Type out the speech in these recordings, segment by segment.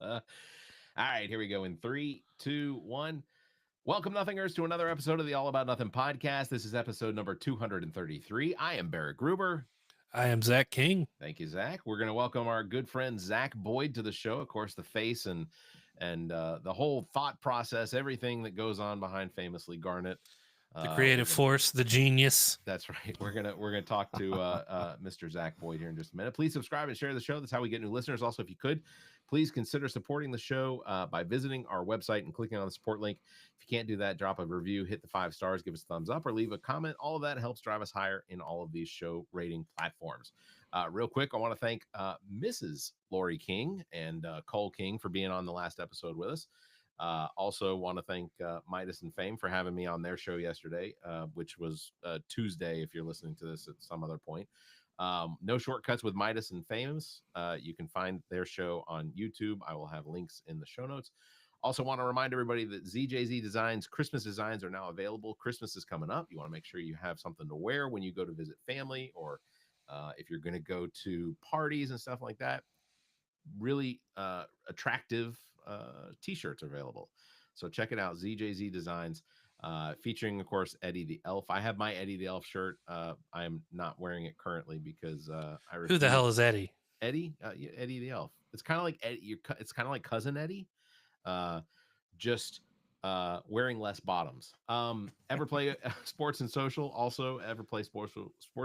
All right, here we go in 3, 2, 1. Welcome, Nothingers, to another episode of the All About Nothing podcast. This is episode number 233. I am Barrett Gruber. I am Zack King. Thank you, Zach. We're going to welcome our good friend Zack Boyd to the show. Of course, the face and the whole thought process, everything that goes on behind famously Garnet. The We're creative gonna force, the genius. That's right. We're gonna talk to Mr. Zack Boyd here in just a minute. Please subscribe and share the show. That's how we get new listeners. Also, if you could, please consider supporting the show by visiting our website and clicking on the support link. If you can't do that, drop a review, hit the 5 stars, give us a thumbs up, or leave a comment. All of that helps drive us higher in all of these show rating platforms. Real quick, I want to thank Mrs. Lori King and Cole King for being on the last episode with us. Also, want to thank Midas and Fame for having me on their show yesterday, which was Tuesday. If you're listening to this at some other point, no shortcuts with Midas and Fames. You can find their show on YouTube. I will have links in the show notes. Also, want to remind everybody that ZJZ Designs Christmas designs are now available. Christmas is coming up. You want to make sure you have something to wear when you go to visit family, or if you're going to go to parties and stuff like that. Really attractive t-shirts available, so check it out. ZJZ Designs, featuring of course Eddie the Elf. I have my Eddie the Elf shirt. I am not wearing it currently because I Who the hell refuse. is Eddie? Eddie, yeah, Eddie the Elf. It's kind of like Eddie, it's kind of like cousin Eddie, uh just wearing less bottoms. Ever play sports and social? Also, ever play sports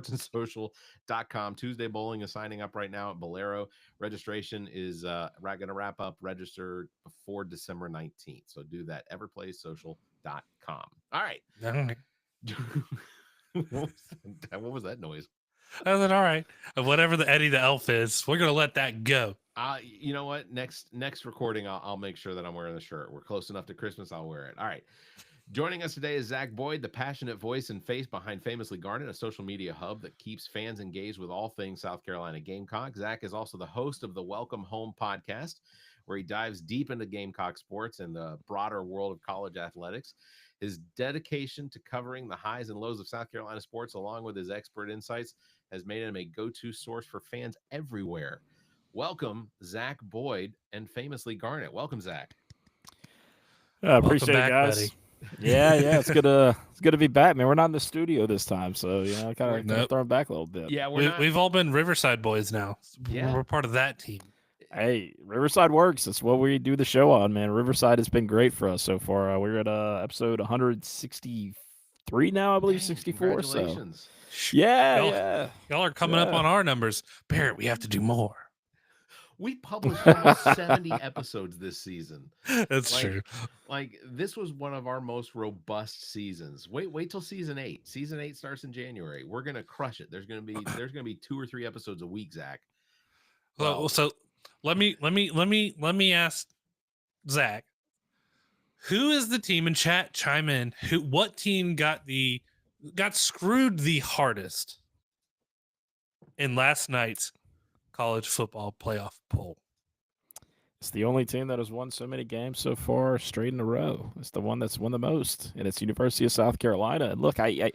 and social.com. Tuesday bowling is signing up right now at Bolero. Registration is going to wrap up, register before December 19th, so do that. Everplaysocial.com. All right. What was that noise? I said, all right. Whatever the Eddie the Elf is, we're going to let that go. You know what? Next recording, I'll make sure that I'm wearing the shirt. We're close enough to Christmas. I'll wear it. All right. Joining us today is Zack Boyd, the passionate voice and face behind Famously Garnet, a social media hub that keeps fans engaged with all things South Carolina Gamecock. Zack is also the host of the Welcome Home podcast, where he dives deep into Gamecock sports and the broader world of college athletics. His dedication to covering the highs and lows of South Carolina sports, along with his expert insights, has made him a go-to source for fans everywhere. Welcome, Zack Boyd and Famously Garnet. Welcome, Zack. I Welcome appreciate it, back, guys. buddy. Yeah, it's good to be back, man. We're not in the studio this time, so kind of Nope. throwing back a little bit. Yeah, We've all been Riverside boys now. Yeah. We're part of that team. Hey, Riverside works. That's what we do the show on, man. Riverside has been great for us so far. We're at episode 163 now, I believe, Dang, 64. So congratulations. yeah. Y'all are coming up on our numbers. Barrett, we have to do more. We published almost 70 episodes this season. That's true. Like, this was one of our most robust seasons. Wait till season 8. Season 8 starts in January. We're gonna crush it. There's gonna be 2 or 3 episodes a week, Zack. Well, so let me ask Zack, who is the team in chat? Chime in. What team got screwed the hardest in last night's college football playoff poll? It's the only team that has won so many games so far straight in a row. It's the one that's won the most, and it's University of South Carolina. And look, you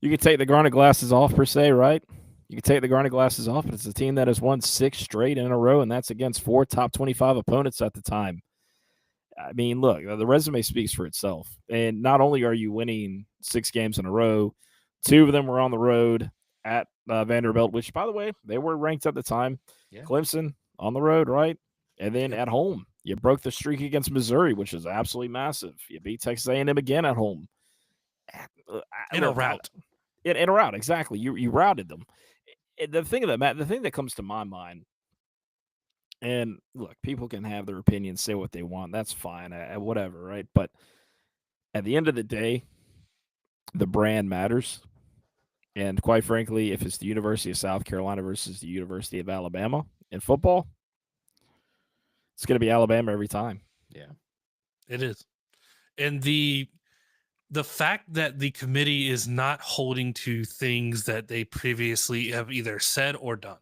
can take the Garnet glasses off per se, right? You can take the Garnet glasses off, but it's a team that has won 6 straight in a row, and that's against 4 top 25 opponents at the time. I mean, look, the resume speaks for itself. And not only are you winning 6 games in a row, 2 of them were on the road at Vanderbilt, which, by the way, they were ranked at the time. Yeah. Clemson on the road, right? And then at home, you broke the streak against Missouri, which is absolutely massive. You beat Texas A&M again at home. In a rout. In a rout, exactly. You routed them. The thing that comes to my mind, and look, people can have their opinions, say what they want. That's fine, whatever, right? But at the end of the day, the brand matters. And quite frankly, if it's the University of South Carolina versus the University of Alabama in football, it's going to be Alabama every time. Yeah, it is. And the fact that the committee is not holding to things that they previously have either said or done.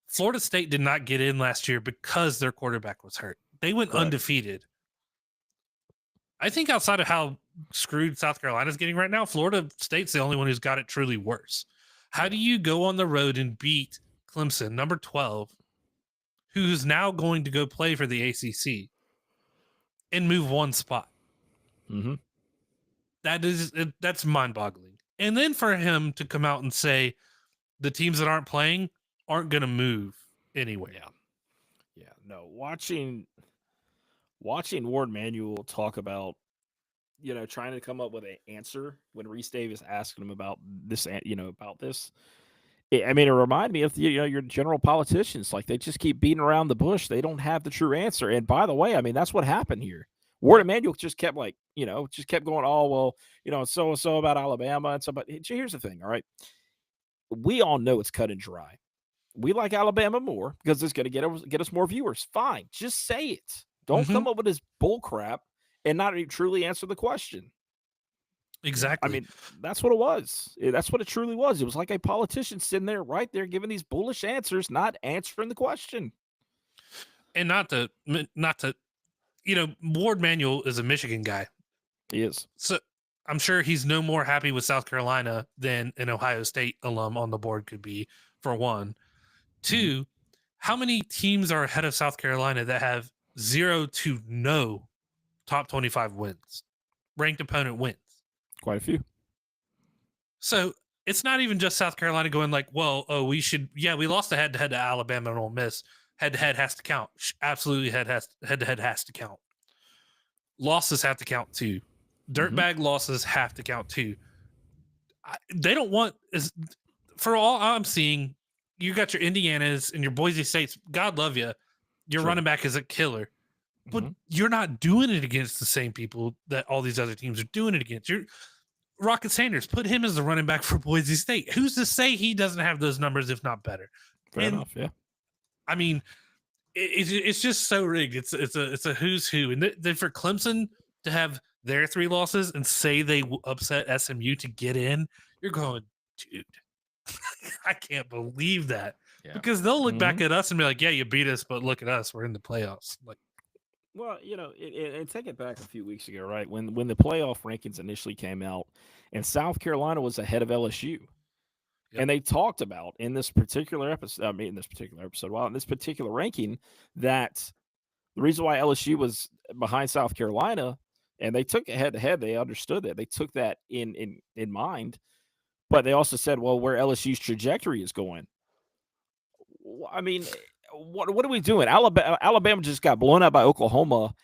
Florida State did not get in last year because their quarterback was hurt. They went undefeated. I think outside of how screwed South Carolina's getting right now, Florida State's the only one who's got it truly worse. How do you go on the road and beat Clemson, number 12, who's now going to go play for the ACC and move one spot. Mm-hmm. That's mind-boggling. And then for him to come out and say the teams that aren't playing aren't going to move anywhere. Yeah. No, watching Ward Manuel talk about, trying to come up with an answer when Reese Davis asked him about this, about this. It reminded me of your general politicians. Like, they just keep beating around the bush. They don't have the true answer. And by the way, that's what happened here. Ward Emanuel just kept going, oh, well, so about Alabama and so. But here's the thing, all right? We all know it's cut and dry. We like Alabama more because it's going to get us more viewers. Fine, just say it. Don't come up with this bull crap and not truly answer the question. Exactly. That's what it was. That's what it truly was. It was like a politician sitting there, right there, giving these bullish answers, not answering the question. And not to, Ward Manuel is a Michigan guy. He is. So I'm sure he's no more happy with South Carolina than an Ohio State alum on the board could be, for one. Two, how many teams are ahead of South Carolina that have 0 to no top 25 wins? Ranked opponent wins. Quite a few. So it's not even just South Carolina going like, well, we lost the head-to-head to Alabama and Ole Miss. Head-to-head has to count. Absolutely, head-to-head has to count. Losses have to count too. Dirtbag losses have to count too. They don't want, for all I'm seeing, you got your Indianas and your Boise States. God love you. Your running back is a killer. But you're not doing it against the same people that all these other teams are doing it against. Rocket Sanders, put him as the running back for Boise State. Who's to say he doesn't have those numbers, if not better? Fair enough, yeah. It's just so rigged. It's a who's who. And then for Clemson to have their 3 losses and say they upset SMU to get in, you're going, dude, I can't believe that. Yeah. Because they'll look back at us and be like, yeah, you beat us, but look at us. We're in the playoffs. Like, well, and take it back a few weeks ago, right? When the playoff rankings initially came out and South Carolina was ahead of LSU. Yep. And they talked about in this particular episode, in this particular ranking, that the reason why LSU was behind South Carolina, and they took it head-to-head, they understood that. They took that in mind. But they also said, well, where LSU's trajectory is going. What are we doing? Alabama just got blown out by Oklahoma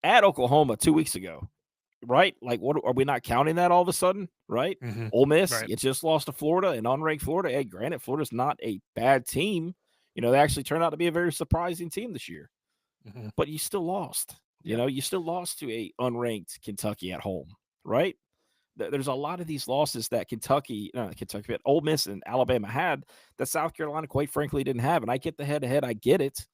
at Oklahoma 2 weeks ago, right? Like, what are we not counting that all of a sudden, right? Ole Miss, it just lost to Florida, and unranked Florida. Hey, granted, Florida's not a bad team. They actually turned out to be a very surprising team this year, but you still lost. You still lost to a unranked Kentucky at home, right? There's a lot of these losses that but Ole Miss and Alabama had that South Carolina, quite frankly, didn't have. And I get the head-to-head, I get it.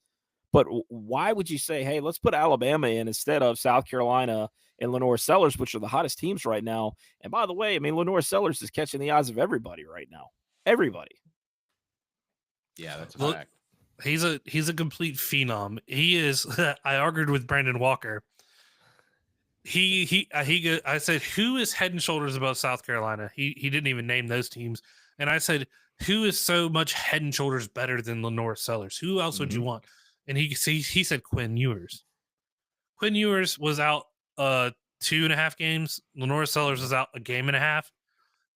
But why would you say, hey, let's put Alabama in instead of South Carolina and Lenore Sellers, which are the hottest teams right now? And by the way, Lenore Sellers is catching the eyes of everybody right now. Everybody. Yeah, that's a fact. He's a complete phenom. He is. I argued with Brandon Walker. I said, who is head and shoulders above South Carolina? He didn't even name those teams. And I said, who is so much head and shoulders better than Lenore Sellers? Who else would you want? And he said Quinn Ewers. Quinn Ewers was out 2.5 games. Lenore Sellers was out 1.5 games.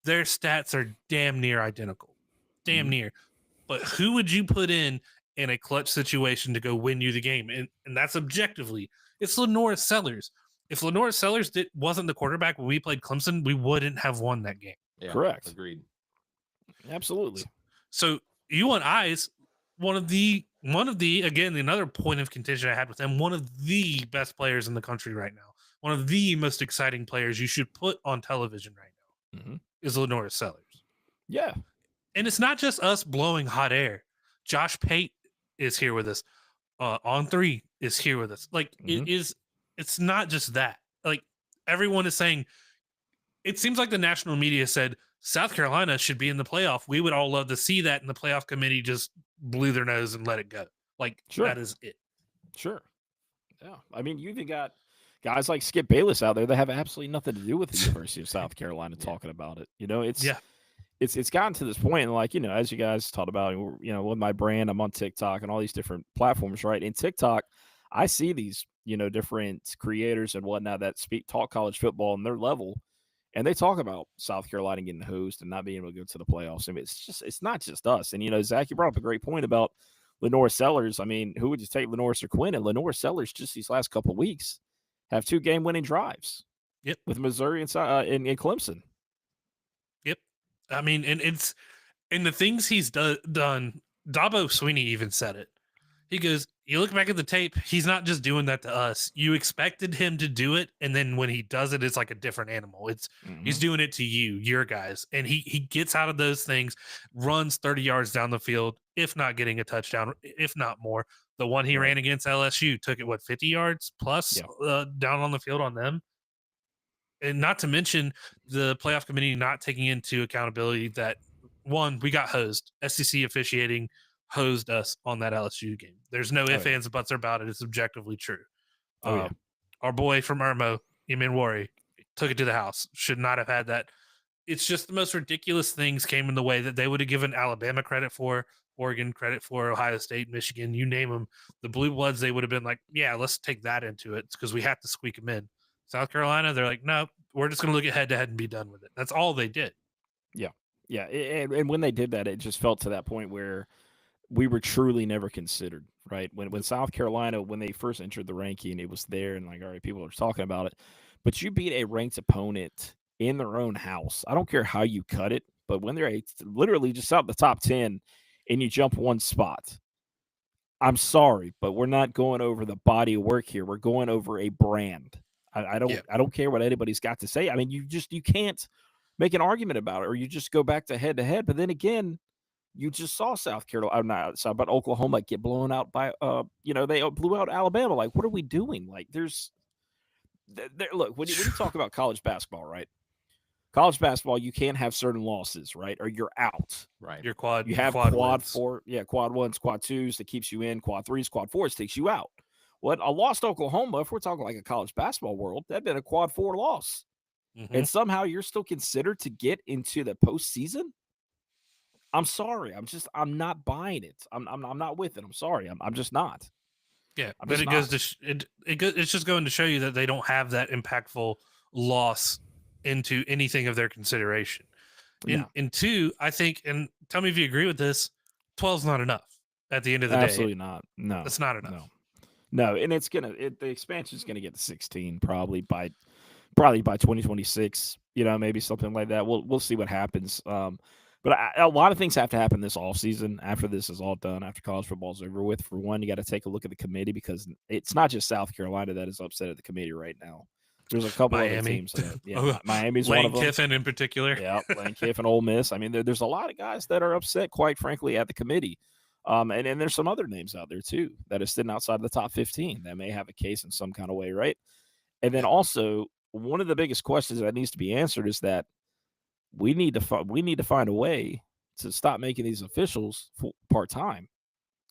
Their stats are damn near identical. Damn near. But who would you put in a clutch situation to go win you the game? And that's objectively. It's Lenore Sellers. If Lenore Sellers wasn't the quarterback when we played Clemson, we wouldn't have won that game. Yeah, correct. Agreed. Absolutely. So you want eyes, one of the again, another point of contention I had with them, one of the best players in the country right now, one of the most exciting players you should put on television right now is Lenore Sellers. Yeah. And it's not just us blowing hot air. Josh Pate is here with us. On 3 is here with us. Like it's not just that. Like, everyone is saying, it seems like the national media said South Carolina should be in the playoff. We would all love to see that, and the playoff committee just blew their nose and let it go. Like, that is it. Sure. Yeah. You even got guys like Skip Bayless out there that have absolutely nothing to do with the University of South Carolina talking about it. it's gotten to this point, and like, as you guys talked about, with my brand, I'm on TikTok and all these different platforms, right? In TikTok, I see these, different creators and whatnot that talk college football and their level, and they talk about South Carolina getting hosed and not being able to go to the playoffs. I mean, it's not just us. And Zach, you brought up a great point about Lenore Sellers. I mean, who would you take, Lenore or Quinn? And Lenore Sellers, just these last couple of weeks, have 2 game-winning drives. Yep. With Missouri and Clemson. Yep. I mean, and the things he's done, Dabo Sweeney even said it. He goes, you look back at the tape, he's not just doing that to us. You expected him to do it, and then when he does it, it's like a different animal. He's doing it to you, your guys. And he gets out of those things, runs 30 yards down the field, if not getting a touchdown, if not more. The one he ran against LSU took it, 50 yards plus down on the field on them? And not to mention the playoff committee not taking into accountability that, one, we got hosed. SEC officiating hosed us on that LSU game. There's no ifs, ands, and buts about it. It's objectively true. Our boy from Irmo, Eamon Wari, took it to the house. Should not have had that. It's just the most ridiculous things came in the way that they would have given Alabama credit for, Oregon credit for, Ohio State, Michigan, you name them. The Blue Bloods, they would have been like, yeah, let's take that into it because we have to squeak them in. South Carolina, they're like, no, we're just going to look at head-to-head and be done with it. That's all they did. Yeah. And when they did that, it just felt to that point where we were truly never considered, right? When South Carolina, when they first entered the ranking, it was there, and like, all right, people are talking about it. But you beat a ranked opponent in their own house. I don't care how you cut it, but when they're literally just out the top 10 and you jump one spot, I'm sorry, but we're not going over the body of work here. We're going over a brand. I don't care what anybody's got to say. I mean, you can't make an argument about it, or you just go back to head to head. But then again, you just saw South Carolina, but Oklahoma get blown out by, they blew out Alabama. Like, what are we doing? Like, look, when you talk about college basketball, right? College basketball, you can't have certain losses, right? Or you're out. Right. You have quad 4, quad 1s, quad 2s that keeps you in, quad 3s, quad 4s takes you out. Well, a loss to Oklahoma, if we're talking like a college basketball world, that'd been a quad 4 loss. Mm-hmm. And somehow you're still considered to get into the postseason? I'm sorry. I'm not buying it. I'm not with it. I'm sorry. I'm just not. Yeah, but it goes to it's just going to show you that they don't have that impactful loss into anything of their consideration. And 2, I think, and tell me if you agree with this, 12's not enough at the end of the day. Absolutely not. No. It's not enough. No, and the expansion is gonna get to 16 probably by 2026. Maybe something like that. We'll see what happens. But a lot of things have to happen this offseason after this is all done, after college football is over with. For one, you got to take a look at the committee because it's not just South Carolina that is upset at the committee right now. There's a couple other teams. Miami's Lane one of them. Kiffin in particular. Yeah, Lane Kiffin, Ole Miss. I mean, there's a lot of guys that are upset, quite frankly, at the committee. And there's some other names out there, too, that are sitting outside the top 15 that may have a case in some kind of way, right? And then also, one of the biggest questions that needs to be answered is that we need to find a way to stop making these officials part-time.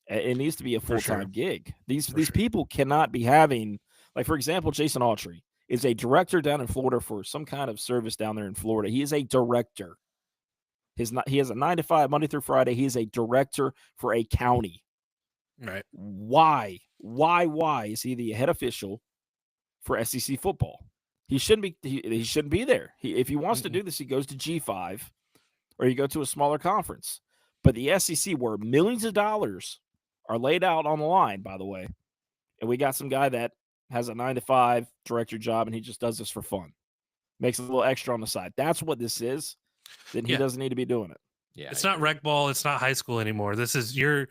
It needs to be a full-time gig. These people cannot be having, like, for example, Jason Autry is a director down in Florida for some kind of service down there in Florida. He is a director. He has a 9-to-5 Monday through Friday. He is a director for a county. Right. Why is he the head official for SEC football? He shouldn't be there. If he wants to do this, he goes to G5 or you go to a smaller conference. But the SEC, where millions of dollars are laid out on the line, by the way, and we got some guy that has a 9-to-5 director job and he just does this for fun, makes a little extra on the side. That's what this is. Then he doesn't need to be doing it. Yeah, it's not rec ball. It's not high school anymore. This is you're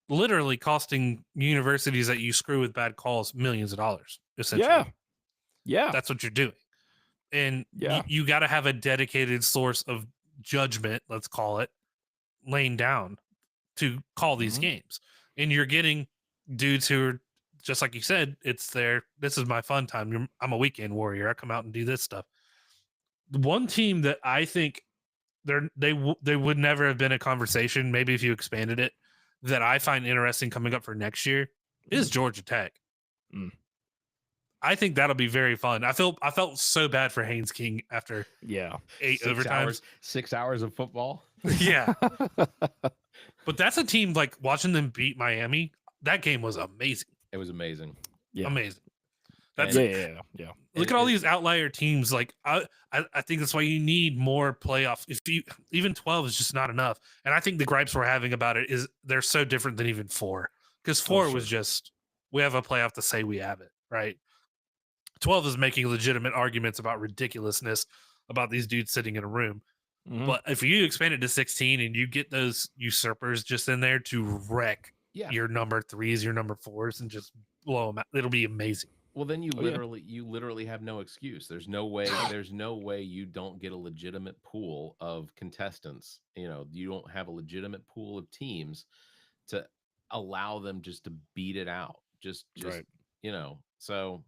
literally costing universities that you screw with bad calls millions of dollars. Essentially, yeah, that's what you're doing. And you got to have a dedicated source of judgment, let's call it, laying down to call these games. And you're getting dudes who are just like you said. This is my fun time. I'm a weekend warrior. I come out and do this stuff. The one team that I think they would never have been a conversation, maybe if you expanded it, that I find interesting coming up for next year is Georgia Tech. I think that'll be very fun. I felt so bad for Haynes King after 8 overtimes. 6 hours of football. Yeah. But that's a team like watching them beat Miami. That game was amazing. It was amazing. Yeah. Amazing. That's yeah. Look at all these outlier teams. Like I think that's why you need more playoff. Even 12 is just not enough. And I think the gripes we're having about it is they're so different than even 4. Because 4 was just we have a playoff to say we have it, right? 12 is making legitimate arguments about ridiculousness about these dudes sitting in a room. Mhm. But if you expand it to 16 and you get those usurpers just in there to wreck your number 3s, your number 4s, and just blow them out, it'll be amazing. Well, then you literally have no excuse. There's no way you don't get a legitimate pool of contestants. You don't have a legitimate pool of teams to allow them just to beat it out. Just Right. So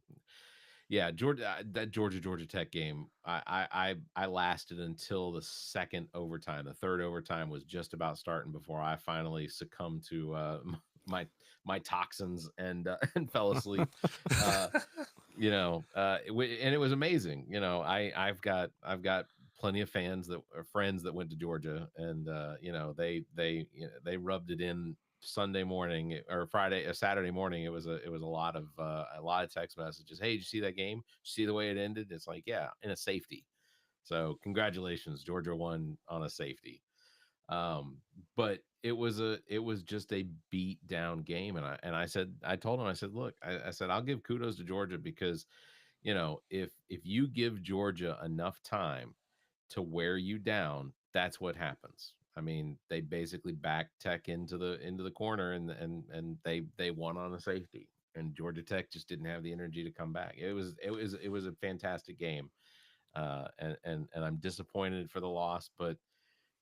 yeah, that Georgia Tech game, I lasted until the second overtime. The third overtime was just about starting before I finally succumbed to my toxins and fell asleep. And it was amazing. I've got plenty of friends that went to Georgia, and they rubbed it in Sunday morning or Saturday morning. It was a lot of text messages. Hey, did you see that game? Did you see the way it ended? It's like, yeah, in a safety. So congratulations, Georgia won on a safety. But it was just a beat down game. And I told him, I said, look, I said, I'll give kudos to Georgia because, if you give Georgia enough time to wear you down, that's what happens. I mean, they basically backed Tech into the corner and they won on a safety. And Georgia Tech just didn't have the energy to come back. It was a fantastic game. And I'm disappointed for the loss, but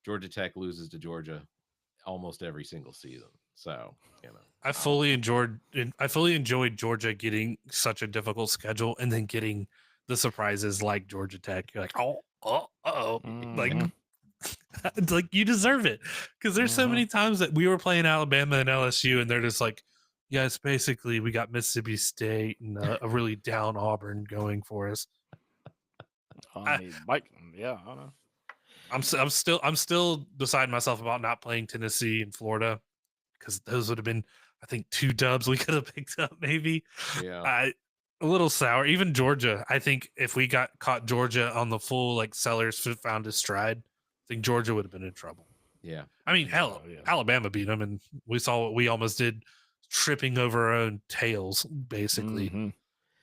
Georgia Tech loses to Georgia almost every single season. So, I fully enjoyed Georgia getting such a difficult schedule and then getting the surprises like Georgia Tech. You're like, like you deserve it, because there's so many times that we were playing Alabama and LSU and they're just like, yeah, it's basically we got Mississippi State and a really down Auburn going for us. I don't know. I'm still deciding myself about not playing Tennessee and Florida, because those would have been, I think, 2 dubs we could have picked up maybe. Yeah. A little sour. Even Georgia, I think if we got caught Georgia on the full, like Sellers found his stride, I think Georgia would have been in trouble. Yeah. I mean, hell, Alabama beat them, and we saw what we almost did, tripping over our own tails, basically.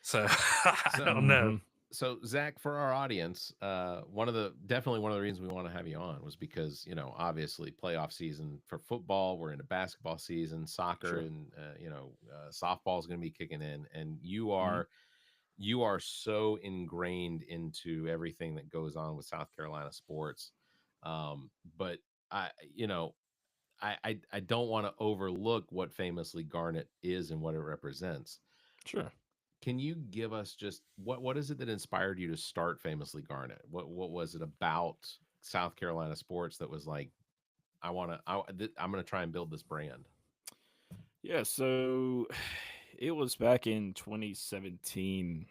So I don't know. So Zach, for our audience, definitely one of the reasons we want to have you on was because, obviously playoff season for football, we're in a basketball season, soccer, and softball is going to be kicking in, and you are so ingrained into everything that goes on with South Carolina sports. But I don't want to overlook what famously Garnet is and what it represents. Sure. Can you give us just what is it that inspired you to start Famously Garnet? What was it about South Carolina sports that was like, I'm going to try and build this brand? Yeah, so it was back in 2017.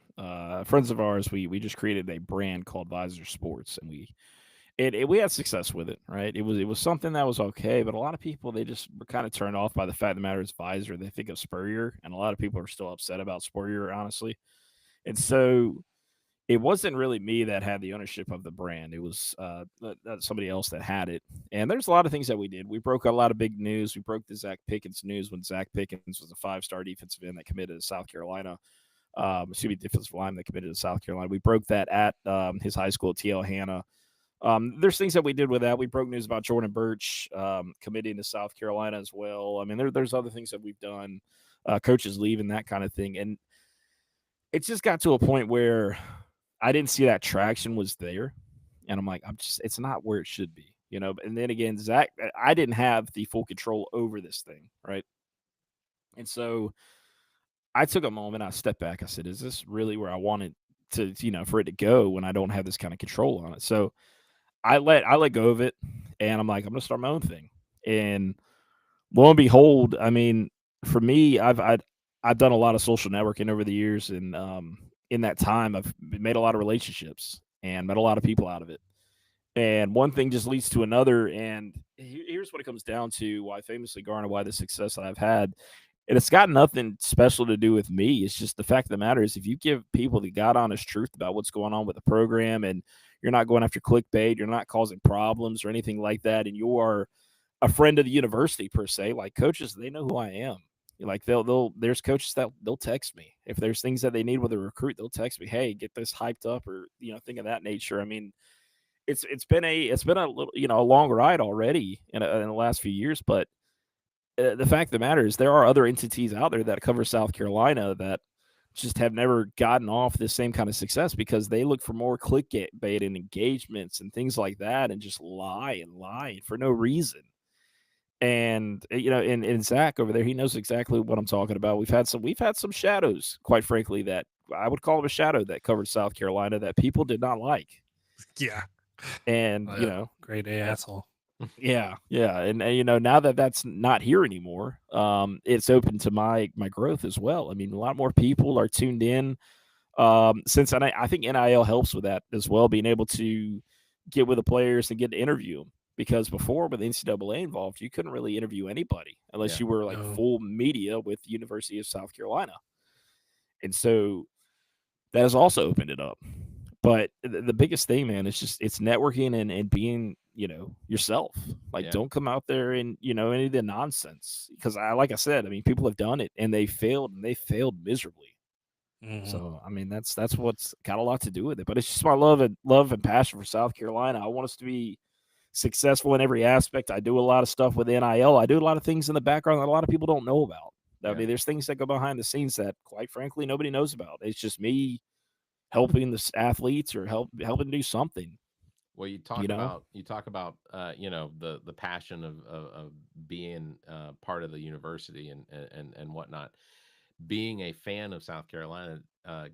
Friends of ours, we just created a brand called Visor Sports, and we had success with it, right? It was something that was okay, but a lot of people, they just were kind of turned off by the fact of the matter is Visor. They think of Spurrier, and a lot of people are still upset about Spurrier, honestly. And so it wasn't really me that had the ownership of the brand. It was somebody else that had it. And there's a lot of things that we did. We broke a lot of big news. We broke the Zach Pickens news when Zach Pickens was a 5-star defensive end that committed to South Carolina. Defensive lineman that committed to South Carolina. We broke that at his high school, T.L. Hanna. There's things that we did with that. We broke news about Jordan Birch committing to South Carolina as well. I mean, there's other things that we've done, coaches leaving, that kind of thing. And it just got to a point where I didn't see that traction was there. And I'm like, it's not where it should be, And then again, Zach, I didn't have the full control over this thing, right? And so I took a moment, I stepped back, I said, is this really where I wanted to, for it to go when I don't have this kind of control on it? So I let go of it, and I'm like, I'm gonna start my own thing. And lo and behold, I mean, for me, I've done a lot of social networking over the years, and in that time, I've made a lot of relationships and met a lot of people out of it. And one thing just leads to another. And here's what it comes down to: why famously Garner, why the success that I've had, and it's got nothing special to do with me. It's just the fact of the matter is, if you give people the God honest truth about what's going on with the program, and you're not going after clickbait, you're not causing problems or anything like that, and you are a friend of the university per se, like coaches, they know who I am. Like there's coaches that they'll text me if there's things that they need with a recruit. They'll text me, hey, get this hyped up, or thing of that nature. I mean, it's been a little a long ride already in the last few years, but the fact of the matter is there are other entities out there that cover South Carolina that just have never gotten off the same kind of success because they look for more clickbait and engagements and things like that, and just lie for no reason. And and Zach over there, he knows exactly what I'm talking about. We've had some shadows, quite frankly, that I would call him a shadow that covered South Carolina that people did not like. Yeah. And great asshole. Yeah, and now that that's not here anymore, it's open to my growth as well. I mean, a lot more people are tuned in. Since I think NIL helps with that as well, being able to get with the players and get to interview them. Because before, with NCAA involved, you couldn't really interview anybody unless you were like full media with the University of South Carolina. And so that has also opened it up. But the biggest thing, man, is just it's networking and being, yourself. Like, don't come out there and, any of the nonsense. Because like I said, I mean, people have done it and they failed miserably. Mm-hmm. So, I mean, that's what's got a lot to do with it. But it's just my love and passion for South Carolina. I want us to be successful in every aspect. I do a lot of stuff with NIL. I do a lot of things in the background that a lot of people don't know about. I mean, there's things that go behind the scenes that, quite frankly, nobody knows about. It's just me helping the athletes or helping do something. Well, you talk about the passion of being part of the university and whatnot. Being a fan of South Carolina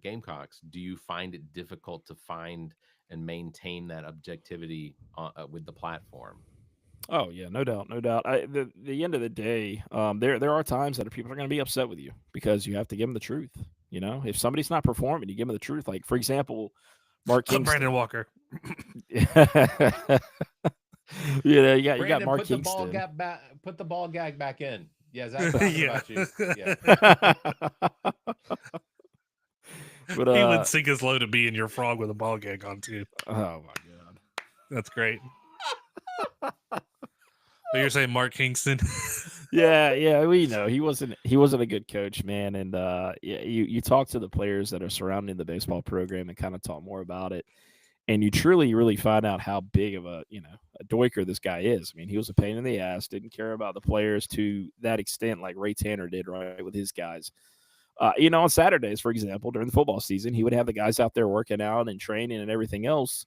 Gamecocks, do you find it difficult to find and maintain that objectivity with the platform? Oh yeah, no doubt. The end of the day, there are times that people are going to be upset with you because you have to give them the truth. If somebody's not performing, you give them the truth. Like, for example, Mark Kingston. Brandon Walker. You got Mark Kingston. Put the ball gag back in. Yeah, Zach's talking about you. Yeah. But he would sink his low to be in your frog with a ball gag on too. Oh my god, that's great. But you're saying Mark Kingston? Yeah, we know he wasn't a good coach, man. And you talk to the players that are surrounding the baseball program and kind of talk more about it, and you truly really find out how big of a doiker this guy is. I mean, he was a pain in the ass, didn't care about the players to that extent, like Ray Tanner did, right, with his guys. On Saturdays, for example, during the football season, he would have the guys out there working out and training and everything else.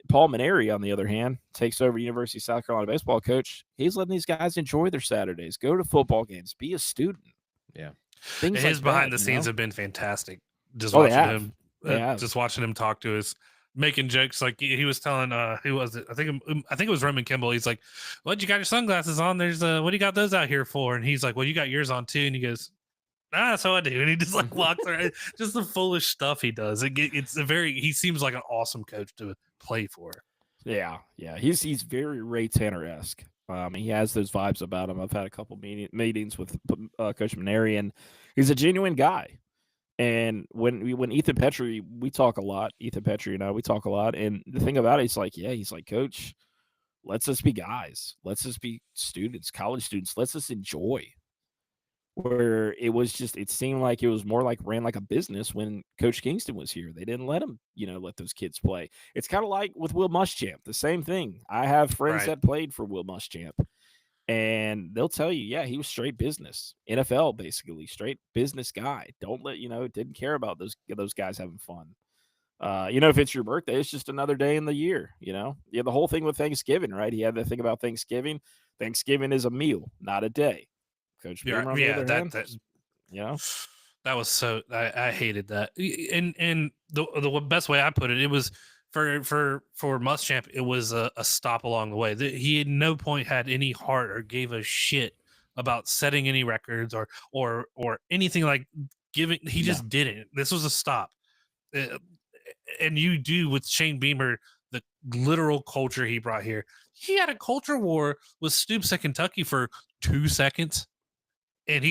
Paul Maneri, on the other hand, takes over University of South Carolina baseball coach. He's letting these guys enjoy their Saturdays, go to football games, be a student. Yeah. Things his like behind the scenes have been fantastic. Just watching him, just watching him talk to us, making jokes. Like he was telling, who was it? I think it was Roman Kimball. He's like, "What, you got your sunglasses on? There's what do you got those out here for?" And he's like, "Well, you got yours on too." And he goes, so I do. And he just like walks around. Just the foolish stuff he does. He seems like an awesome coach to play for. Yeah. He's very Ray Tanner-esque. He has those vibes about him. I've had a couple meetings with Coach Maneri, and he's a genuine guy. And when Ethan Petrie, we talk a lot. Ethan Petrie and I, we talk a lot. And the thing about it, he's like, Coach, let's just be guys. Let's just be students, college students. Let's just enjoy. Where it seemed like it was more like ran like a business when Coach Kingston was here. They didn't let him, let those kids play. It's kind of like with Will Muschamp, the same thing. I have friends that played for Will Muschamp, and they'll tell you, he was straight business, NFL basically, straight business guy. Don't let didn't care about those guys having fun. If it's your birthday, it's just another day in the year. The whole thing with Thanksgiving, right? He had the thing about Thanksgiving. Thanksgiving is a meal, not a day. Coach Boomer, that was so I hated that. And the best way I put it was for Muschamp, it was a stop along the way. He at no point had any heart or gave a shit about setting any records or anything like giving. He just didn't. This was a stop. Uh, and you do with Shane Beamer, the literal culture he brought here. He had a culture war with Stoops at Kentucky for 2 seconds, and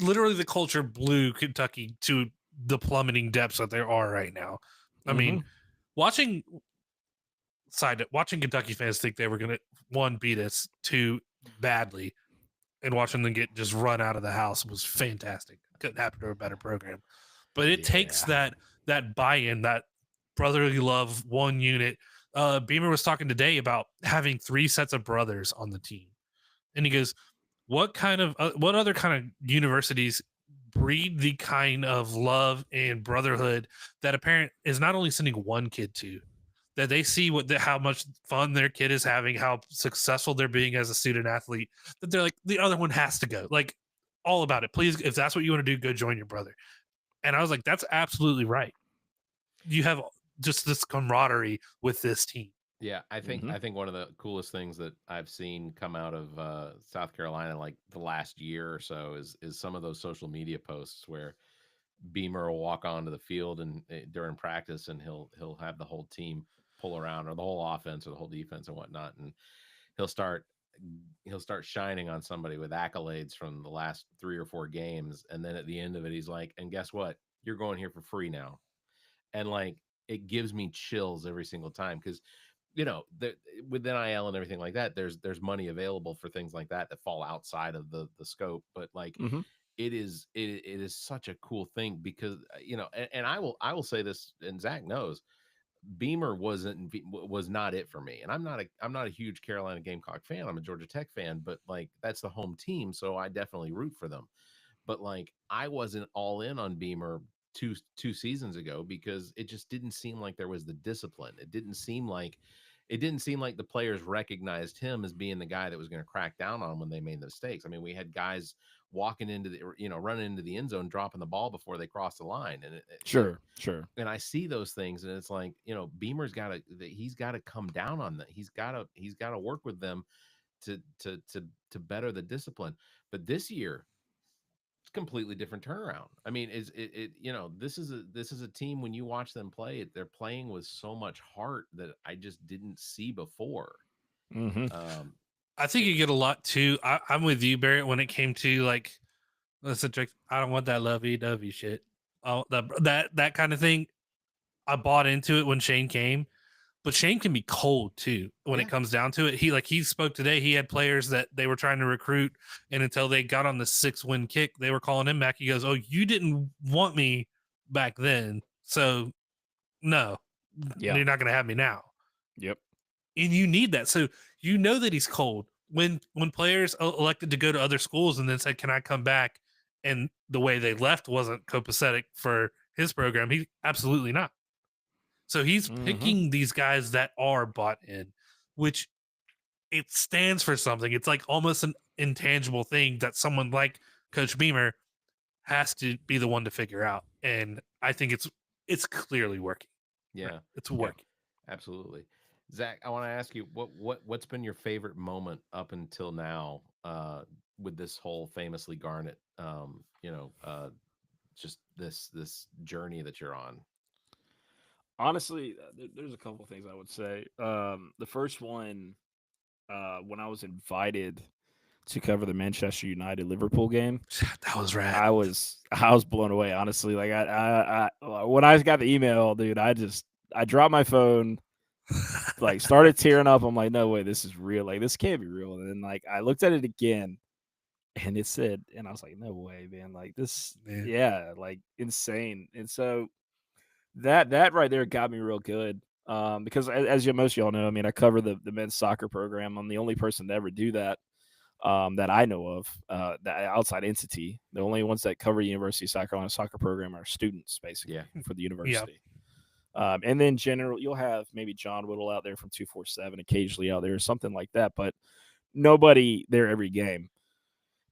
literally the culture blew Kentucky to the plummeting depths that there are right now. I mean, watching Kentucky fans think they were going to, one, beat us, two, badly, and watching them get just run out of the house was fantastic. Couldn't happen to a better program. But it takes that buy-in, that brotherly love, one unit. Beamer was talking today about having 3 sets of brothers on the team. And he goes, what other kind of universities breed the kind of love and brotherhood that a parent is not only sending one kid to, that they see how much fun their kid is having, how successful they're being as a student athlete, that they're like, the other one has to go. Like, all about it. Please, if that's what you want to do, go join your brother. And I was like, that's absolutely right. You have just this camaraderie with this team. Yeah, I think one of the coolest things that I've seen come out of South Carolina, like the last year or so, is some of those social media posts where Beamer will walk onto the field and during practice, and he'll have the whole team pull around, or the whole offense or the whole defense and whatnot, and he'll start shining on somebody with accolades from the last 3 or 4 games, and then at the end of it, he's like, "And guess what? You're going here for free now." And like, it gives me chills every single time, because with NIL and everything like that, there's money available for things like that fall outside of the scope. But like, it is such a cool thing, because and I will say this, and Zach knows, Beamer was not it for me. And I'm not a huge Carolina Gamecock fan. I'm a Georgia Tech fan, but like, that's the home team, so I definitely root for them. But like, I wasn't all in on Beamer two seasons ago, because it just didn't seem like there was the discipline. It didn't seem like the players recognized him as being the guy that was going to crack down on when they made the mistakes. I mean, we had guys walking into running into the end zone, dropping the ball before they crossed the line. And sure. And I see those things, and it's like, Beamer's he's got to come down on that. He's got to work with them to better the discipline. But this year, completely different turnaround. I mean, this is a team, when you watch them play, they're playing with so much heart that I just didn't see before. I think you get a lot too. I'm with you, Barrett, when it came to like, listen, I don't want that lovey-dovey shit. Oh, that kind of thing. I bought into it when Shane came, but Shane can be cold too when it comes down to it. He spoke today. He had players that they were trying to recruit, and until they got on the 6-win kick, they were calling him back. He goes, "Oh, you didn't want me back then, so no, you're not going to have me now." Yep. And you need that, so you know that he's cold. When players elected to go to other schools and then said, "Can I come back?" and the way they left wasn't copacetic for his program, he absolutely not. So he's picking these guys that are bought in, which it stands for something. It's like almost an intangible thing that someone like Coach Beamer has to be the one to figure out. And I think it's clearly working. Yeah, right? It's working. Yeah, absolutely. Zach, I want to ask you, what's been your favorite moment up until now, with this whole famously Garnet, just this journey that you're on? Honestly, there's a couple things I would say. The first one, when I was invited to cover the Manchester United Liverpool game, that was rad. I was blown away. Honestly, like I when I got the email, dude, I dropped my phone, like started tearing up. I'm like, no way, this is real. Like, this can't be real. And then like I looked at it again, and it said, and I was like, no way, man. Like this, like insane. And so that right there got me real good. Because as most of y'all know, I mean, I cover the men's soccer program. I'm the only person to ever do that. That I know of, that outside entity. The only ones that cover University of South Carolina soccer program are students, basically, for the university. And then general, you'll have maybe John Whittle out there from 247 occasionally out there or something like that, but nobody there every game.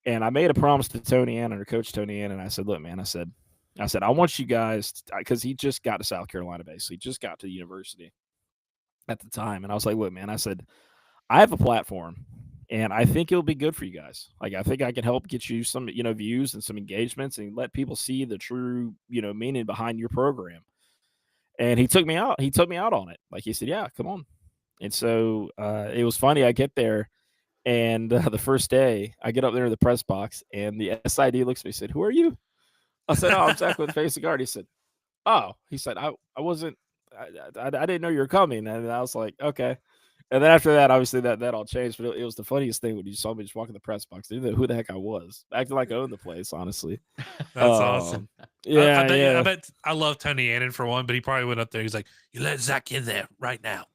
And I made a promise to Tony Ann, or Coach Tony Ann, and I said, look, man, I said, I want you guys, because he just got to South Carolina, basically, just got to the university at the time. And I was like, look, man, I said, I have a platform And I think it'll be good for you guys. Like, I think I can help get you some, views and some engagements and let people see the true, meaning behind your program. And he took me out. He took me out on it. Like, he said, yeah, come on. And so it was funny. I get there, and the first day I get up there to the press box, and the SID looks at me and said, "Who are you?" I said, "Oh, I'm Zack with Face of Guard." He said, "Oh," he said, I wasn't, I didn't know you were coming." And I was like, "Okay." And then after that, obviously that all changed. But it was the funniest thing when you saw me just walk in the press box. They didn't know who the heck I was, acting like I owned the place. Honestly, That's awesome. Yeah, I bet I love Tony Annan for one, but he probably went up there. He's like, "You let Zack in there right now."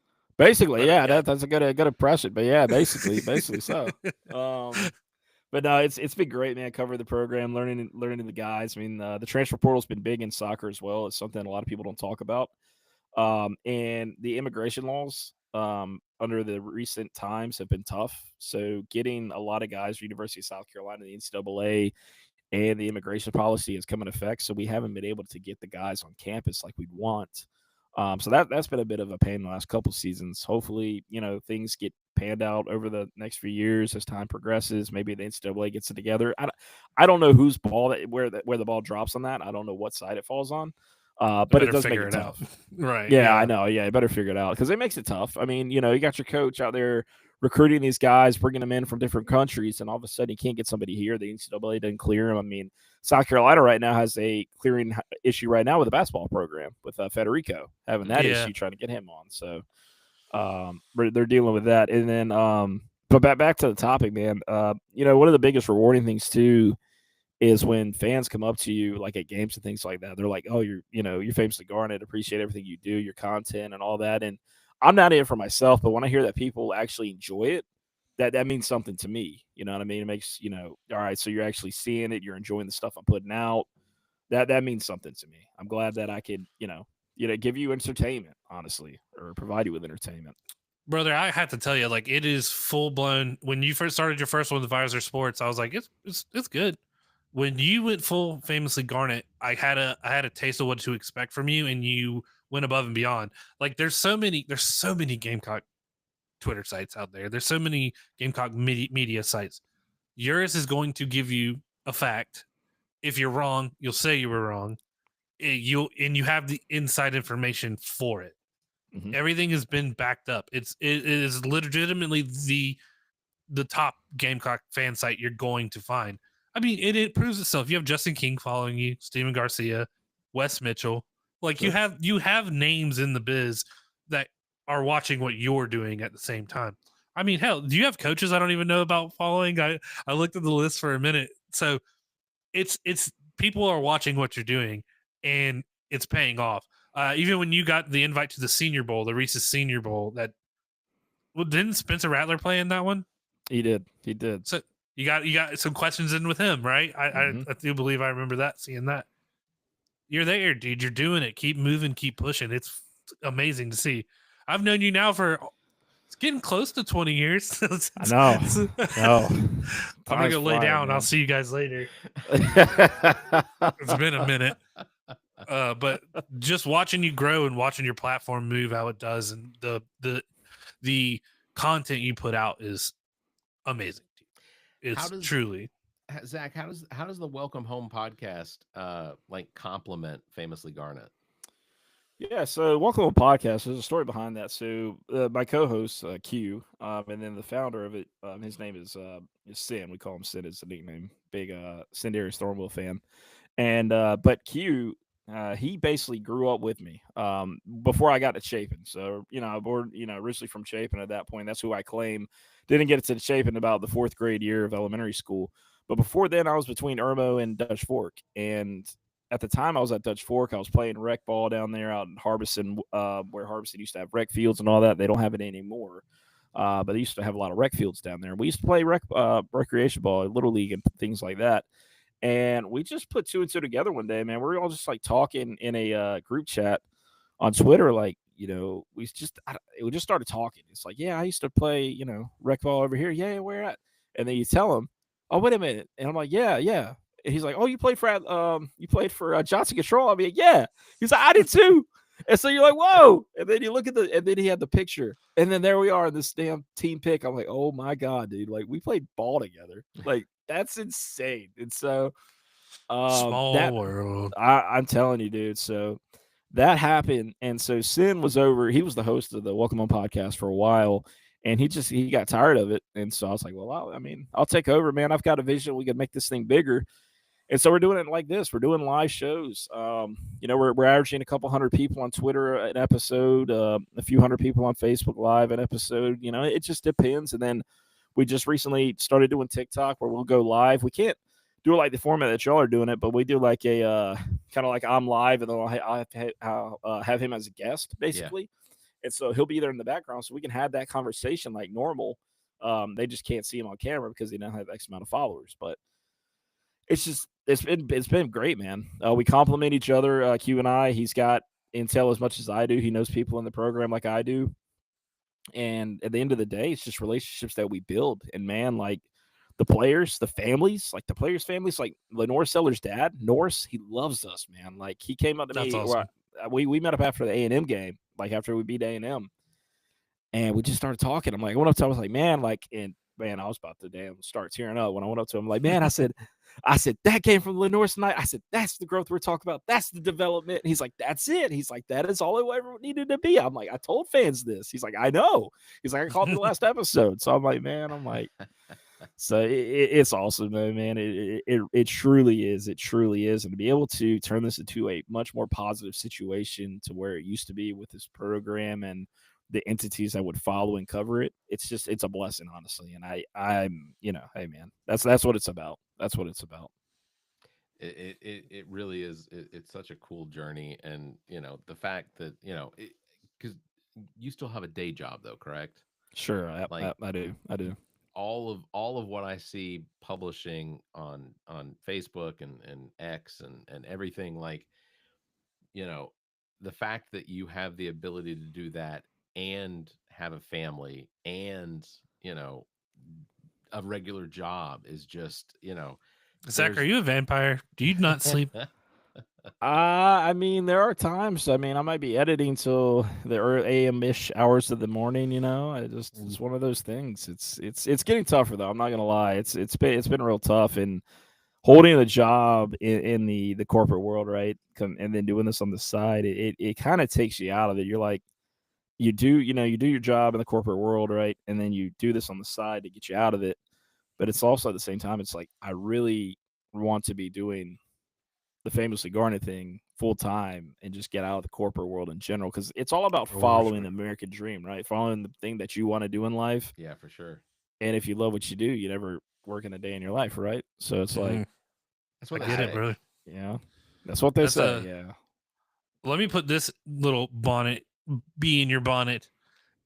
basically, yeah. That's a good impression. But yeah, basically so. But no, it's been great, man. Covering the program, learning the guys. I mean, the transfer portal's been big in soccer as well. It's something a lot of people don't talk about. And the immigration laws under the recent times have been tough. So getting a lot of guys from University of South Carolina, the NCAA, and the immigration policy has come in effect. So we haven't been able to get the guys on campus like we'd want. So that's been a bit of a pain the last couple seasons. Hopefully, things get panned out over the next few years as time progresses. Maybe the NCAA gets it together. I don't know whose ball where the ball drops on that. I don't know what side it falls on. But it does make it tough. Right. Yeah, I know. Yeah, you better figure it out because it makes it tough. I mean, you got your coach out there recruiting these guys, bringing them in from different countries, and all of a sudden you can't get somebody here. The NCAA doesn't clear them. I mean, South Carolina right now has a clearing issue right now with the basketball program with Federico having that issue trying to get him on. So they're dealing with that. And then, but back to the topic, man. One of the biggest rewarding things too is when fans come up to you like at games and things like that. They're like, "Oh, you're famously Garnet. Appreciate everything you do, your content and all that." And I'm not in it for myself, but when I hear that people actually enjoy it, that means something to me. You know what I mean? It makes, all right, so you're actually seeing it, you're enjoying the stuff I'm putting out. That means something to me. I'm glad that I could, give you entertainment, honestly, or provide you with entertainment. Brother, I have to tell you, like, it is full blown. When you first started your first one with Visor Sports, I was like, it's good. When you went full famously Garnet, I had a taste of what to expect from you, and you went above and beyond. Like, there's so many Gamecock Twitter sites out there. There's so many Gamecock media sites. Yours is going to give you a fact. If you're wrong, you'll say you were wrong. You have the inside information for it. Mm-hmm. Everything has been backed up. It is legitimately the top Gamecock fan site you're going to find. I mean, it proves itself. You have Justin King following you, Steven Garcia, Wes Mitchell. Like, sure. you have names in the biz that are watching what you're doing at the same time. I mean, hell, do you have coaches I don't even know about following? I looked at the list for a minute. So it's people are watching what you're doing, and it's paying off. Even when you got the invite to the Senior Bowl, the Reese's Senior Bowl, didn't Spencer Rattler play in that one? He did. So you got some questions in with him, right? I do believe I remember seeing that. You're there, dude. You're doing it. Keep moving. Keep pushing. It's amazing to see. I've known you now for it's getting close to 20 years. I know. I'm gonna go lay down. Man. I'll see you guys later. It's been a minute. But just watching you grow and watching your platform move how it does, and the content you put out is amazing. It's truly. Zack, how does the Welcome Home podcast complement Famously Garnet? Yeah, so Welcome Home podcast, there's a story behind that. So my co-host Q, and then the founder of it, his name is Sin. We call him Sin as a nickname. Big Cindarius Thornwell fan. And but Q, he basically grew up with me before I got to Chapin. So originally from Chapin at that point. That's who I claim. Didn't get to Chapin about the 4th grade year of elementary school. But before then, I was between Irmo and Dutch Fork. And at the time I was at Dutch Fork, I was playing rec ball down there out in Harbison, where Harbison used to have rec fields and all that. They don't have it anymore. But they used to have a lot of rec fields down there. We used to play recreation ball, Little League, and things like that. And we just put 2 and 2 together one day, man. We were all just like talking in a group chat on Twitter, like, we just started talking. It's like, yeah, I used to play, rec ball over here. Yeah, where at? And then you tell him, oh, wait a minute. And I'm like, yeah. And he's like, oh, you played for Johnson Control? I mean, yeah. He's like, I did too. And so you're like, whoa. And then you look at and then he had the picture. And then there we are in this damn team pick. I'm like, oh my God, dude. Like, we played ball together. Like, that's insane. And so Small that world. I'm telling you, dude. So that happened. And so Sin was over. He was the host of the Welcome Home podcast for a while. And he got tired of it. And so I was like, well, I'll take over, man. I've got a vision. We can make this thing bigger. And so we're doing it like this. We're doing live shows. We're averaging a couple hundred people on Twitter an episode, a few hundred people on Facebook Live an episode. It just depends. And then we just recently started doing TikTok where we'll go live. We can't do it like the format that y'all are doing it, but we do like a kind of like I'm live, and then I'll have him as a guest basically. Yeah. And so he'll be there in the background, so we can have that conversation like normal. They just can't see him on camera because they don't have X amount of followers, but it's been great, man. We compliment each other. Q and I. He's got intel as much as I do. He knows people in the program like I do. And at the end of the day, it's just relationships that we build. And man, like the players, the families, like the players' families, like Lenore Seller's dad, Norris, he loves us, man. Like he came up to That's me. awesome. We met up after the A&M game, like after we beat A&M, and we just started talking. I'm like, I went up to him, I was like, man, like, and man, I was about to start tearing up when I went up to him. Like, man, I said, that came from Lenore tonight. I said, that's the growth we're talking about. That's the development. And he's like, that's it. He's like, that is all it ever needed to be. I'm like, I told fans this. He's like, I know. He's like, I called the last episode. So I'm like, man, so it's awesome, though, man. It truly is. It truly is. And to be able to turn this into a much more positive situation to where it used to be with this program and the entities that would follow and cover it, it's a blessing, honestly. And I'm hey, man, that's what it's about. That's what it's about. It really is. It's such a cool journey, and the fact that because you still have a day job though, correct? Sure, Like I do. all of what I see publishing on Facebook and X and everything, like you know the fact that you have the ability to do that and have a family and a regular job is just Zach, are there's you a vampire? Do you not sleep? I mean, there are times. I mean, I might be editing till the AM-ish hours of the morning. It's one of those things. It's getting tougher though. I'm not gonna lie. It's been real tough, and holding a job in the corporate world, right? And then doing this on the side, it kind of takes you out of it. You're like, you do your job in the corporate world, right? And then you do this on the side to get you out of it. But it's also at the same time, it's like I really want to be doing the famously Garnet thing full time and just get out of the corporate world in general, because it's all about following the American dream, right? Following the thing that you want to do in life. Yeah, for sure. And if you love what you do, you never work in a day in your life, right? So it's like, that's what I get it, bro. Yeah, that's what they say. Yeah. Let me put this little bee in your bonnet.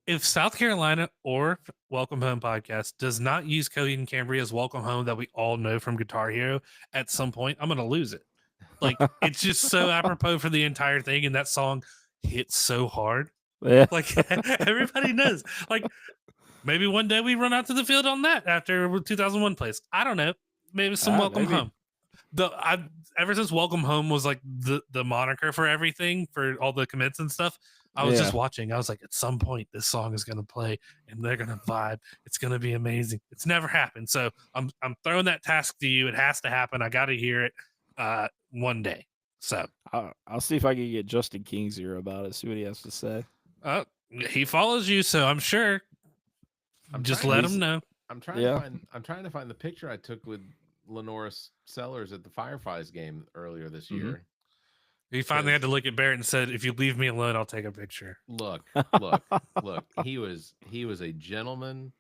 If South Carolina or Welcome Home podcast does not use Coheed and Cambria's Welcome Home that we all know from Guitar Hero at some point, I'm going to lose it. Like, it's just so apropos for the entire thing, and that song hits so hard. Yeah. Like, everybody knows. Like, maybe one day we run out to the field on that after 2001 plays. I don't know. Maybe some Welcome Home. Ever since Welcome Home was like the moniker for everything, for all the commits and stuff, I was just watching. I was like, at some point, this song is going to play and they're going to vibe. It's going to be amazing. It's never happened. So I'm throwing that task to you. It has to happen. I got to hear it one day. So I'll see if I can get Justin King's ear about it. See what he has to say. He follows you, so I'm sure. Just let him know. I'm trying to find the picture I took with Lenore Sellers at the Fireflies game earlier this year. He finally had to look at Barrett and said, "If you leave me alone, I'll take a picture." Look. He was a gentleman.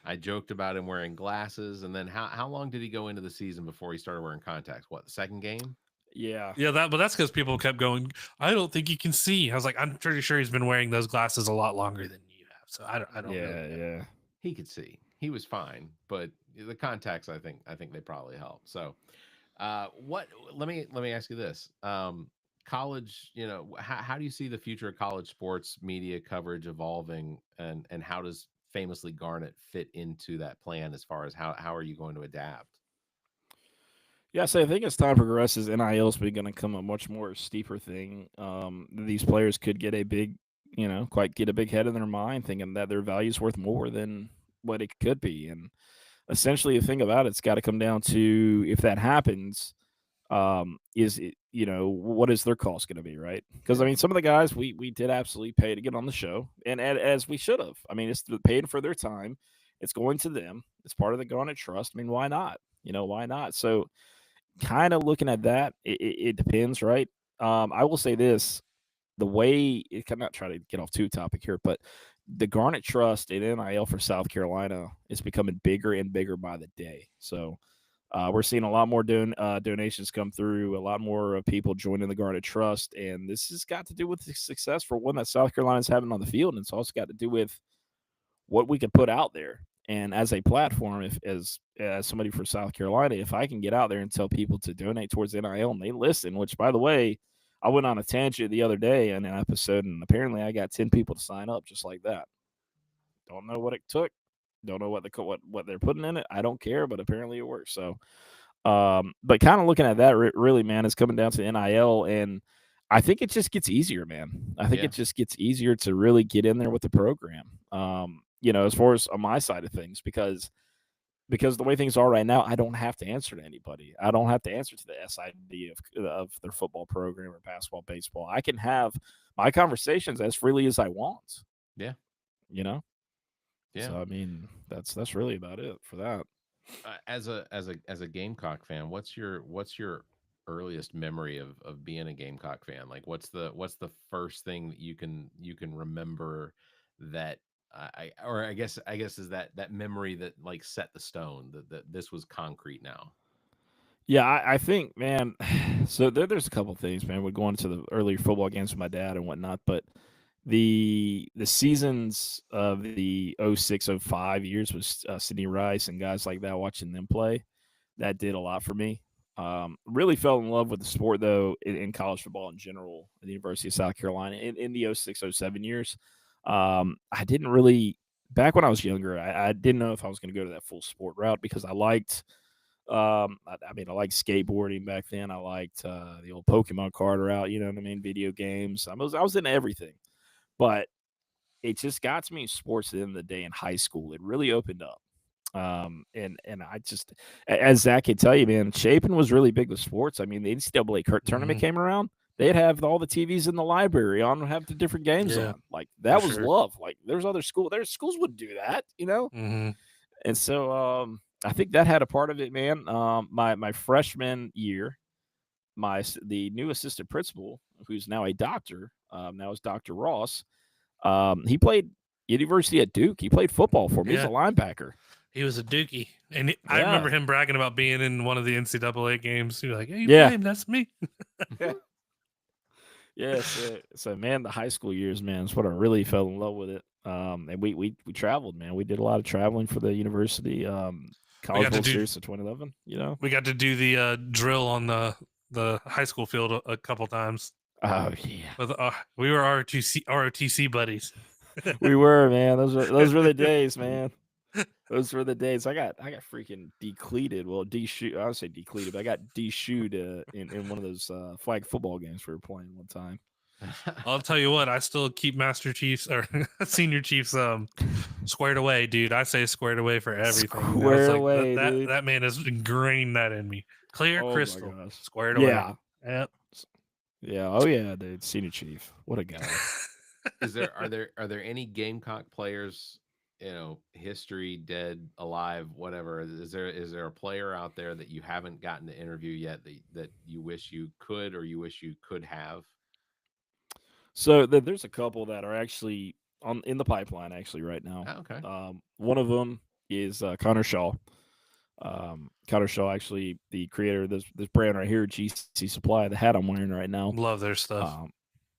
I joked about him wearing glasses, and then how long did he go into the season before he started wearing contacts? What, the second game? Yeah. But that's because people kept going, I don't think he can see. I was like, I'm pretty sure he's been wearing those glasses a lot longer than you have. So I don't know. Yeah. He could see. He was fine, but the contacts, I think they probably help. So, let me ask you this. College, how do you see the future of college sports media coverage evolving, and how does famously Garnet fit into that plan as far as how are you going to adapt? Yeah, so I think as time progresses, NIL is going to become a much more steeper thing. These players could get a big, quite get a big head in their mind, thinking that their value is worth more than what it could be. And essentially, the thing about it's got to come down to if that happens, is it, what is their cost going to be, right? Because I Yeah. mean, some of the guys we did absolutely pay to get on the show, and as we should have. I mean, it's paid for their time. It's going to them. It's part of the Garnet Trust. I mean, why not? Why not? So kind of looking at that, it depends, right? I will say this: the way it can not try to get off too topic here, but the Garnet Trust and NIL for South Carolina is becoming bigger and bigger by the day. So we're seeing a lot more donations come through, a lot more people joining the Garnet Trust, and this has got to do with the success for one that South Carolina's having on the field, and it's also got to do with what we can put out there. And as a platform, if as somebody for South Carolina, if I can get out there and tell people to donate towards NIL and they listen, which by the way, I went on a tangent the other day in an episode, and apparently I got 10 people to sign up just like that. Don't know what it took. Don't know what they're putting in it. I don't care, but apparently it works. So, but kind of looking at that, really, man, is coming down to NIL, and I think it just gets easier, man. I think Yeah. it just gets easier to really get in there with the program. As far as on my side of things, because the way things are right now, I don't have to answer to anybody. I don't have to answer to the SID of their football program or basketball, baseball. I can have my conversations as freely as I want. Yeah. You know. Yeah. So I mean, that's really about it for that. As a Gamecock fan, what's your earliest memory of being a Gamecock fan? Like, what's the first thing that you can remember that I guess is that memory that like set the stone that this was concrete now. Yeah, I think, man. So there's a couple things, man. We're going to the earlier football games with my dad and whatnot, but the seasons of the 06-05 years was Sidney Rice and guys like that. Watching them play, that did a lot for me. Really fell in love with the sport though in college football in general at the University of South Carolina in the 06-07 years. I didn't really back when I was younger. I didn't know if I was going to go to that full sport route because I liked I liked skateboarding back then. I liked the old Pokemon card route. You know what I mean? Video games. I was into everything, but it just got to me in sports at the end of the day in high school. It really opened up. And I just, as Zach could tell you, man, Chapin was really big with sports. I mean, the NCAA tournament came around. They'd have all the TVs in the library on, have the different games Yeah, on. Like that for was sure. love. Like there's schools would do that, Mm-hmm. And so I think that had a part of it, man. My freshman year, the new assistant principal, who's now a doctor, now is Dr. Ross. He played University at Duke. He played football for me. He's a Yeah, linebacker. he was a Dookie, and I Yeah, remember him bragging about being in one of the NCAA games. He was like, "Hey, you yeah, play him? That's me." yeah. So man, the high school years, man, is what I really fell in love with it. And we traveled, man. We did a lot of traveling for the university. We College got to World do Series of 2011. we got to do the drill on the high school field a couple times. Oh yeah, With we were ROTC buddies. we were, man. Those were the days, man. Those were the days. I got freaking decleated. Well, de-shoot. I would say decleated, but I got de-shoot in one of those flag football games we were playing one time. I'll tell you what, I still keep Master Chiefs or Senior Chiefs squared away, dude. I say squared away for everything. Squared Like away, that dude. that man has ingrained that in me. Clear Oh my crystal, gosh. squared away. Yeah. Yep. Yeah. Oh yeah, dude. Senior Chief. What a guy. Are there any Gamecock players, history, dead, alive, whatever? Is there a player out there that you haven't gotten to interview yet that you wish you could or you wish you could have? So there's a couple that are actually in the pipeline actually right now. Oh, okay. One of them is Connor Shaw. Connor Shaw, actually the creator of this brand right here, GC Supply, the hat I'm wearing right now. Love their stuff.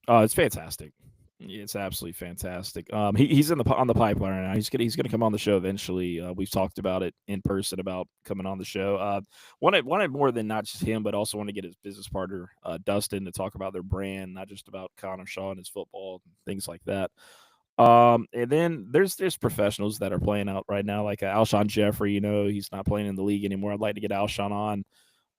It's fantastic. It's absolutely fantastic. He's on the pipeline right now. He's gonna come on the show eventually. We've talked about it in person about coming on the show. Wanted more than not just him, but also want to get his business partner Dustin to talk about their brand, not just about Connor Shaw and his football and things like that. And then there's professionals that are playing out right now, like Alshon Jeffrey. He's not playing in the league anymore. I'd like to get Alshon on.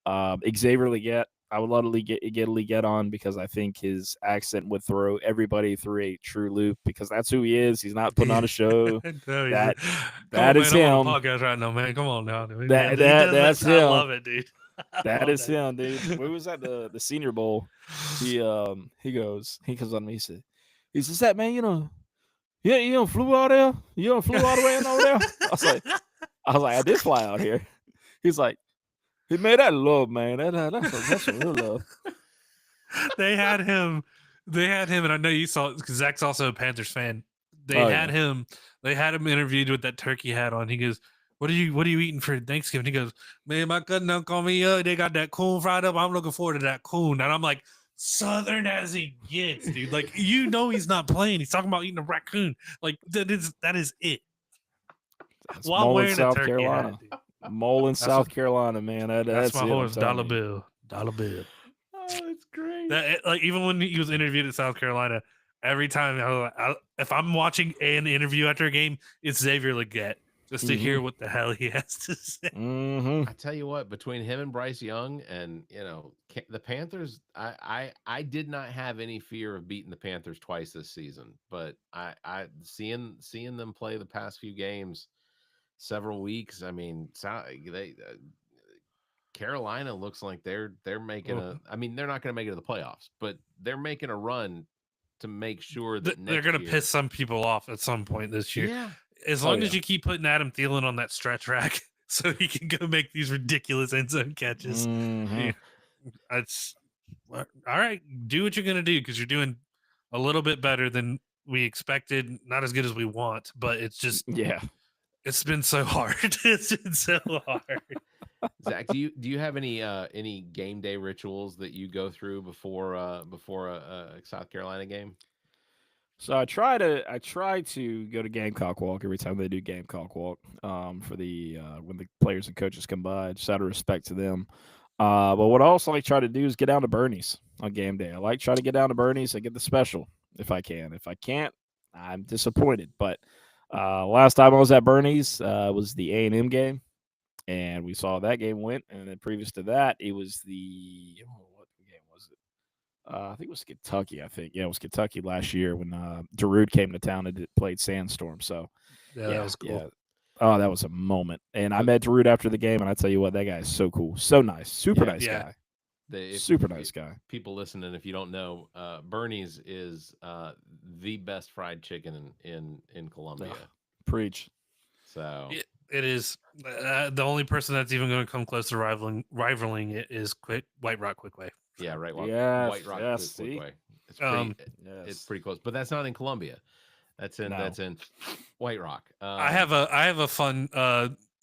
Xavier Leggett, I would love to get Leggett on because I think his accent would throw everybody through a true loop because that's who he is. He's not putting on a show. No, That come that on, is man. I'm him. on a podcast right now, man. Come on now. Dude. That He that does that's that. I him. love it, dude. That is him, dude. Where was that? The Senior Bowl. He comes on me. He says that man. Yeah, you don't flew out there. You don't flew all the way in over there. I was like, I did fly out here. He's like, he made that love, man. That's some real love. They had him, and I know you saw it because Zach's also a Panthers fan. They had him interviewed with that turkey hat on. He goes, What are you eating for Thanksgiving? He goes, Man, my cousin done called me up. They got that coon fried up. I'm looking forward to that coon. And I'm like, Southern as he gets, dude. Like, he's not playing. He's talking about eating a raccoon. Like, that is it. That's While Mullen, wearing a South turkey Carolina. hat, dude. Mullen, South Carolina, man. That's my it, horse, I'm telling you. Dollar Bill. Oh, it's great. Like, even when he was interviewed at South Carolina, every time if I'm watching an interview after a game, it's Xavier Leggett just to hear what the hell he has to say. Mm-hmm. I tell you what, between him and Bryce Young, and the Panthers, I did not have any fear of beating the Panthers twice this season, but I seeing them play the past few games, several weeks. I mean, Carolina looks like they're making I mean, they're not going to make it to the playoffs, but they're making a run to make sure that they're going to piss some people off at some point this year. Yeah. As long as you keep putting Adam Thielen on that stretch rack so he can go make these ridiculous end zone catches. Mm-hmm. It's all right. Do what you're going to do because you're doing a little bit better than we expected. Not as good as we want, but it's just it's been so hard. It's been so hard. Zach, do you have any game day rituals that you go through before a South Carolina game? So I try to go to Gamecock Walk every time they do Gamecock Walk for the when the players and coaches come by, just out of respect to them. But what I also like to try to do is get down to Bernie's on game day. I like try to get down to Bernie's and get the special if I can. If I can't, I'm disappointed. But last time I was at Bernie's was the A&M game, and we saw that game went. And then previous to that, it was what game was it? I think it was Kentucky. It was Kentucky last year when Darude came to town and played Sandstorm. So that was cool. Yeah. Oh, that was a moment. And I met Darude after the game, and I tell you what, that guy is so cool, so nice, super nice guy. Super nice guy. People listening, if you don't know, Bernie's is the best fried chicken in Columbia. Preach. So it is. The only person that's even going to come close to rivaling it is White Rock Quickway. Yeah, right. White Rock Quickway. It's pretty close, but that's not in Columbia. That's in White Rock. I have a fun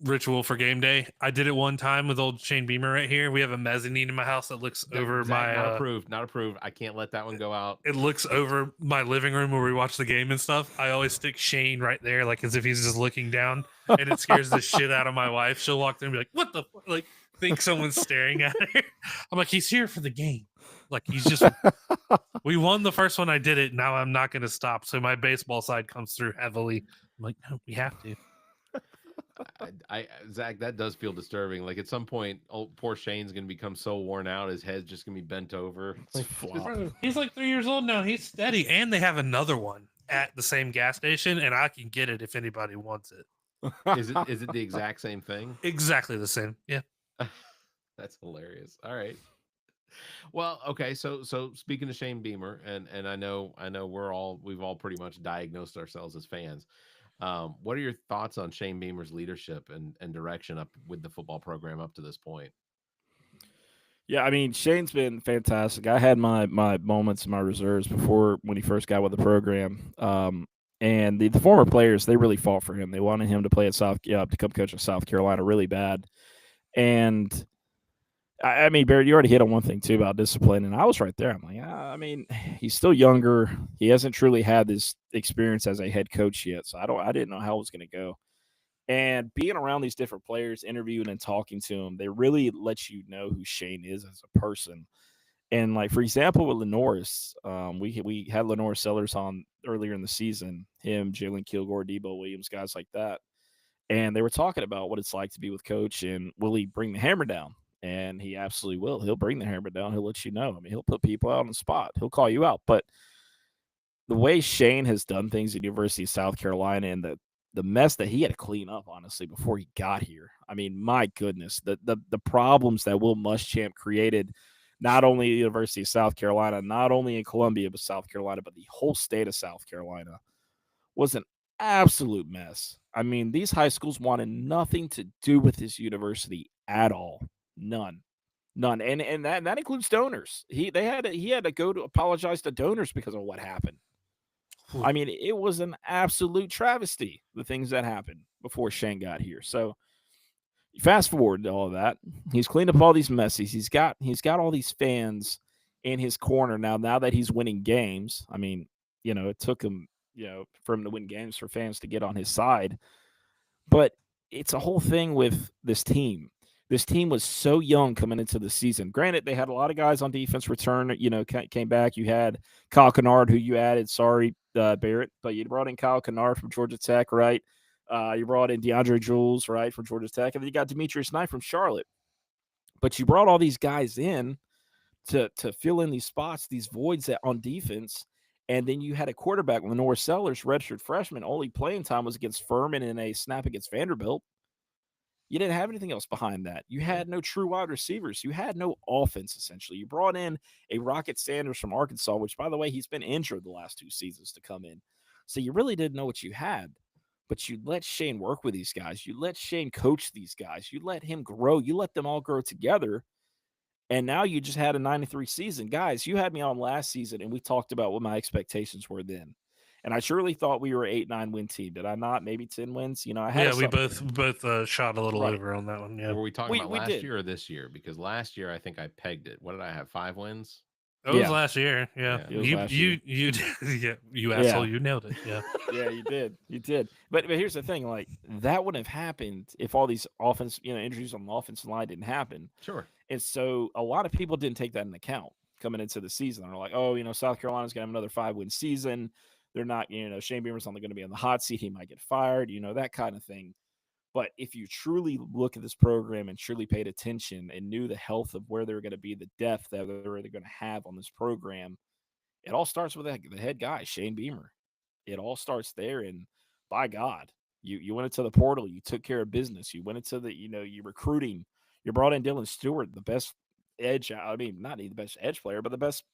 ritual for game day. I did it one time with old Shane Beamer right here. We have a mezzanine in my house that looks over my not approved. I can't let that one go out. It looks over my living room where we watch the game and stuff. I always stick Shane right there, like as if he's just looking down, and it scares the shit out of my wife. She'll walk through and be like, "What the fuck?" Like think someone's staring at her. I'm like, he's here for the game. Like he's just. We won the first one. I did it. Now I'm not going to stop. So my baseball side comes through heavily. I'm like, no, we have to. Zach, that does feel disturbing. Like at some point, poor Shane's going to become so worn out, his head's just going to be bent over. He's like 3 years old now. He's steady, and they have another one at the same gas station, and I can get it if anybody wants it. Is it the exact same thing? Exactly the same. Yeah. That's hilarious. All right. Well, okay. So speaking of Shane Beamer, and I know we've all pretty much diagnosed ourselves as fans. What are your thoughts on Shane Beamer's leadership and direction up with the football program up to this point? Yeah, I mean, Shane's been fantastic. I had my moments in my reserves before when he first got with the program. And the former players, they really fought for him. They wanted him to play at to come coach at South Carolina really bad. And I mean, Barrett, you already hit on one thing too about discipline, and I was right there. I'm like, I mean, he's still younger. He hasn't truly had this experience as a head coach yet, so I didn't know how it was going to go. And being around these different players, interviewing and talking to them, they really let you know who Shane is as a person. And like for example, with Lenoris, we had Lenoris Sellers on earlier in the season. Him, Jalen Kilgore, Debo Williams, guys like that, and they were talking about what it's like to be with Coach and will he bring the hammer down. and he absolutely will. He'll bring the hammer down. He'll let you know. I mean, he'll put people out on the spot. He'll call you out. But the way Shane has done things at University of South Carolina and the mess that he had to clean up, honestly, before he got here. I mean, my goodness, the problems that Will Muschamp created, not only at the University of South Carolina, not only in Columbia, but South Carolina, but the whole state of South Carolina, was an absolute mess. I mean, these high schools wanted nothing to do with this university at all. None. And that includes donors. He had to go to apologize to donors because of what happened. I mean, it was an absolute travesty, the things that happened before Shane got here. So fast forward to all of that. He's cleaned up all these messes. He's got all these fans in his corner now that he's winning games. I mean, it took him, for him to win games for fans to get on his side. But it's a whole thing with this team. This team was so young coming into the season. Granted, they had a lot of guys on defense return, came back. You had Kyle Kennard, who you added. Sorry, Barrett, but you brought in Kyle Kennard from Georgia Tech, right? You brought in DeAndre Jules, right, from Georgia Tech. And then you got Demetrius Knight from Charlotte. But you brought all these guys in to fill in these spots, these voids on defense. And then you had a quarterback, Lenore Sellers, redshirt freshman. Only playing time was against Furman in a snap against Vanderbilt. You didn't have anything else behind that. You had no true wide receivers. You had no offense, essentially. You brought in a Rocket Sanders from Arkansas, which, by the way, he's been injured the last 2 seasons to come in. So you really didn't know what you had. But you let Shane work with these guys. You let Shane coach these guys. You let him grow. You let them all grow together. And now you just had a 93 season. Guys, you had me on last season, and we talked about what my expectations were then. And I surely thought we were an 8-9 win team. Did I not? Maybe 10 wins. I had we both shot a little over on that one. Yeah. Were we talking about last year or this year? Because last year I think I pegged it. What did I have? 5 wins. It was last year. Yeah. You asshole. You nailed it. Yeah. Yeah, you did. But here's the thing: like that wouldn't have happened if all these injuries on the offensive line didn't happen. Sure. And so a lot of people didn't take that into account coming into the season. They're like, oh, South Carolina's gonna have another 5-win season. They're not, Shane Beamer's only going to be on the hot seat. He might get fired, that kind of thing. But if you truly look at this program and truly paid attention and knew the health of where they're going to be, the depth that they're going to have on this program, it all starts with the head guy, Shane Beamer. It all starts there. And by God, you went into the portal. You took care of business. You went into you recruiting. You brought in Dylan Stewart, the best edge. I mean, not the best edge player, but the best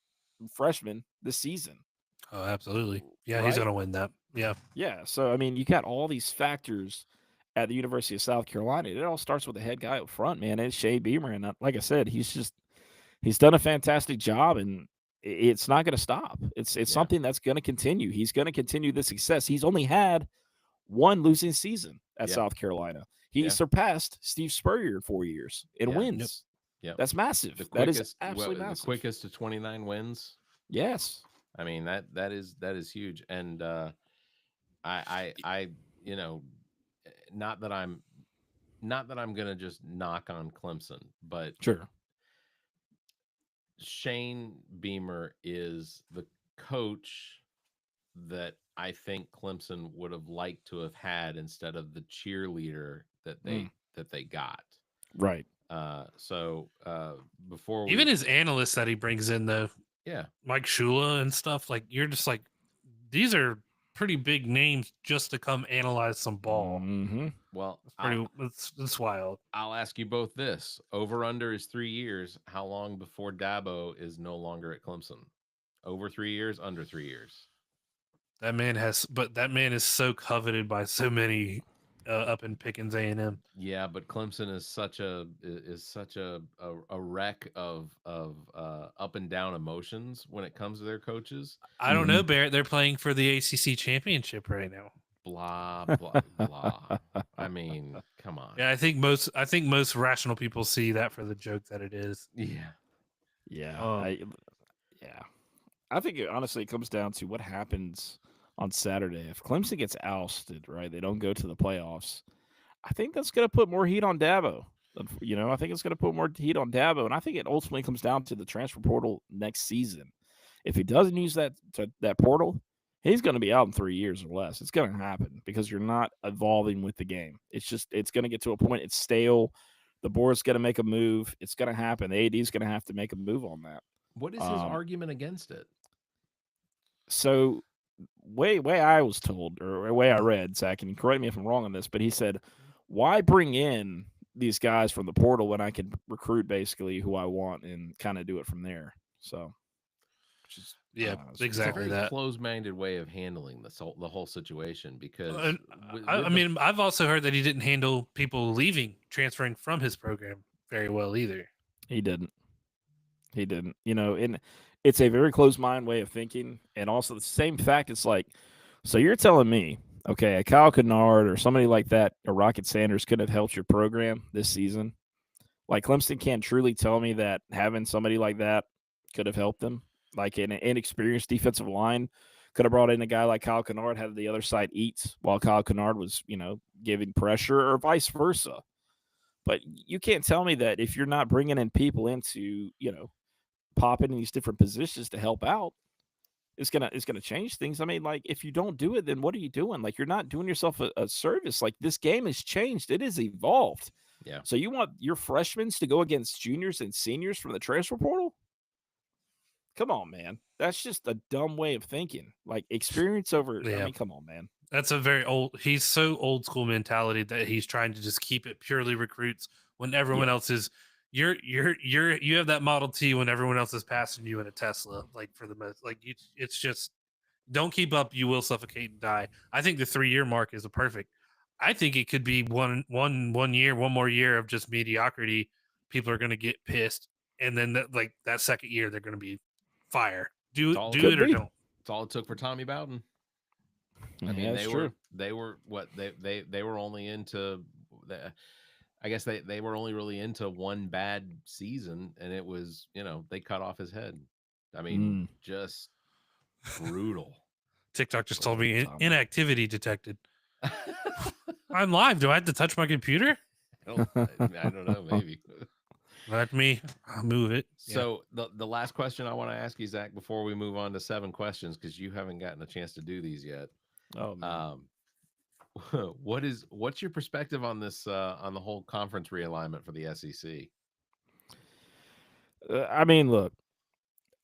freshman this season. Oh, absolutely. Yeah, right? He's going to win that. Yeah. Yeah. So, I mean, you got all these factors at the University of South Carolina. It all starts with the head guy up front, man. It's Shane Beamer. And like I said, he's done a fantastic job, and it's not going to stop. It's something that's going to continue. He's going to continue the success. He's only had 1 losing season at South Carolina. He surpassed Steve Spurrier in 4 years in wins. Yeah. That's massive. That is absolutely massive. The quickest to 29 wins. Yes. I mean, that is huge. And I not that I'm gonna just knock on Clemson, but sure, Shane Beamer is the coach that I think Clemson would have liked to have had instead of the cheerleader that they got. Right. So before even his analysts that he brings in, though, Mike Shula and stuff, like, you're just like, these are pretty big names just to come analyze some ball. Mm-hmm. Well, it's wild. I'll ask you both this: over under is 3 years. How long before Dabo is no longer at Clemson? Over 3 years, under 3 years. That man is so coveted by so many up in Pickens A&M. Yeah, but Clemson is such a wreck of up and down emotions when it comes to their coaches. I don't know, Barrett. They're playing for the ACC championship right now. Blah blah blah. I mean, come on. Yeah, I think most rational people see that for the joke that it is. Yeah. I think honestly it comes down to what happens on Saturday. If Clemson gets ousted, right, they don't go to the playoffs, I think that's going to put more heat on Dabo. I think it's going to put more heat on Dabo, and I think it ultimately comes down to the transfer portal next season. If he doesn't use that portal, he's going to be out in 3 years or less. It's going to happen because you're not evolving with the game. It's going to get to a point, it's stale. The board's going to make a move. It's going to happen. The AD is going to have to make a move on that. What is his argument against it? So, way I was told, or way I read, Zach, and correct me if I'm wrong on this, but he said, "Why bring in these guys from the portal when I can recruit basically who I want and kind of do it from there?" So, which is, exactly it's a very that close-minded way of handling the whole situation. Because I mean, I've also heard that he didn't handle people leaving, transferring from his program very well either. He didn't. You know, and it's a very closed mind way of thinking, and also the same fact. It's like, so you're telling me, okay, a Kyle Kennard or somebody like that, or Rocket Sanders could have helped your program this season. Like Clemson can't truly tell me that having somebody like that could have helped them. Like an inexperienced defensive line could have brought in a guy like Kyle Kennard, had the other side eat while Kyle Kennard was, giving pressure, or vice versa. But you can't tell me that if you're not bringing in people into, pop in these different positions to help out, it's gonna change things. I mean, like, if you don't do it, then what are you doing? Like, you're not doing yourself a service. Like, this game has changed. It has evolved. Yeah. So you want your freshmen to go against juniors and seniors from the transfer portal? Come on, man. That's just a dumb way of thinking. Like, experience over. I mean, come on, man. That's a very he's so old school mentality that he's trying to just keep it purely recruits when everyone else is you have that Model T when everyone else is passing you in a Tesla, like, for the most, like, it's just, don't keep up, you will suffocate and die. I think the 3-year mark is a perfect. I think it could be one more year of just mediocrity. People are going to get pissed, and then that second year they're going to be fire. Do it or don't. It's all it took for Tommy Bowden. I mean, they were only into I guess they were only really into one bad season, and it was, they cut off his head. I mean, just brutal. TikTok just told me inactivity detected. I'm live. Do I have to touch my computer? I don't know. Maybe. Let me move it. So the last question I want to ask you, Zach, before we move on to 7 questions, because you haven't gotten a chance to do these yet. Oh, man. What's your perspective on this, on the whole conference realignment for the SEC? I mean, look,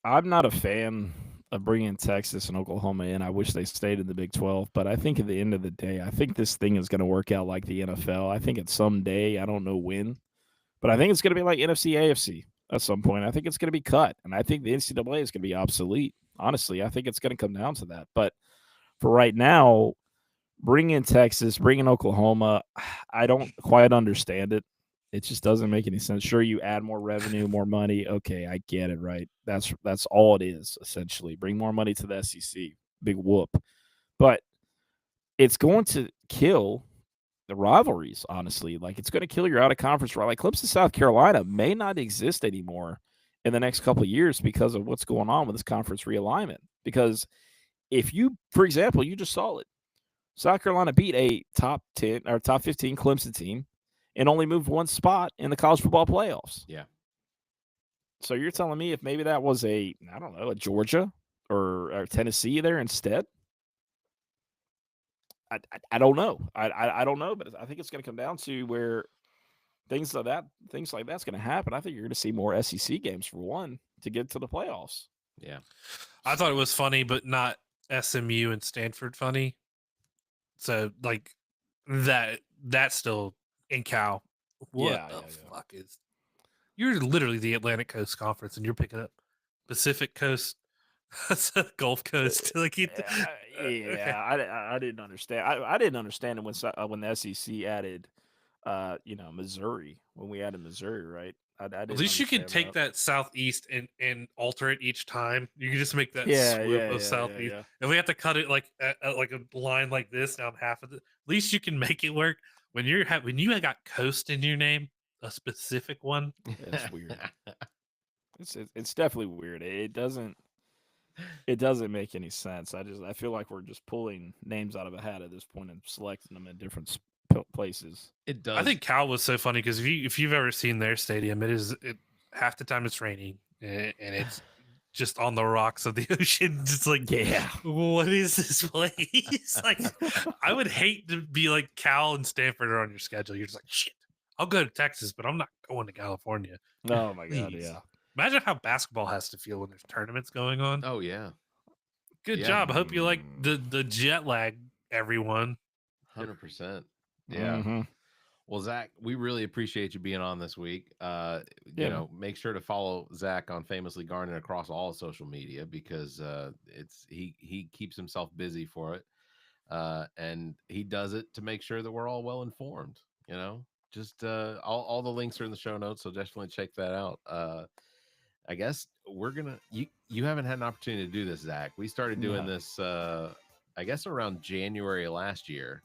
I'm not a fan of bringing Texas and Oklahoma in. I wish they stayed in the Big 12, but I think at the end of the day, I think this thing is going to work out like the NFL. I think at some day, I don't know when, but I think it's going to be like NFC, AFC at some point. I think it's going to be cut, and I think the NCAA is going to be obsolete. Honestly, I think it's going to come down to that. But for right now, bring in Texas, bring in Oklahoma, I don't quite understand it. It just doesn't make any sense. Sure, you add more revenue, more money. Okay, I get it, right? That's all it is, essentially. Bring more money to the SEC. Big whoop. But it's going to kill the rivalries, honestly. Like, it's going to kill your out-of-conference rivalry. Like, Clemson, South Carolina may not exist anymore in the next couple of years because of what's going on with this conference realignment. Because if you, for example, you just saw it. South Carolina beat a top 10 or top 15 Clemson team and only moved one spot in the college football playoffs. Yeah. So you're telling me if maybe that was a Georgia or Tennessee there instead? I don't know. I don't know, but I think it's going to come down to where things like that's going to happen. I think you're going to see more SEC games for one to get to the playoffs. Yeah. I thought it was funny, but not SMU and Stanford funny. So, like, that's still in Cal. What the fuck is? You're literally the Atlantic Coast Conference, and you're picking up Pacific Coast, Gulf Coast. Like, I didn't understand. I didn't understand it when the SEC added, Missouri, when we added Missouri, right? At least you can take that southeast and alter it each time. You can just make that swoop of southeast. If we have to cut it like a line like this down half of it, at least you can make it work. When you got coast in your name, a specific one, it's weird. It's definitely weird. It doesn't make any sense. I feel like we're just pulling names out of a hat at this point and selecting them in different places. It does. I think Cal was so funny because if you've ever seen their stadium, half the time it's raining and it's just on the rocks of the ocean. It's like, what is this place? Like, I would hate to be like Cal and Stanford are on your schedule. You're just like, shit, I'll go to Texas, but I'm not going to California. Oh my God, Please. yeah. Imagine how basketball has to feel when there's tournaments going on. Oh yeah, Good yeah. job. I hope you like the jet lag, everyone. 100%. Yeah. Mm-hmm. Well, Zach, we really appreciate you being on this week. Yeah, You know, make sure to follow Zach on Famously Garnet across all social media because he keeps himself busy for it, and he does it to make sure that we're all well informed. You know, just all the links are in the show notes, so definitely check that out. I guess we're gonna you haven't had an opportunity to do this, Zach. We started doing No. this I guess around January last year.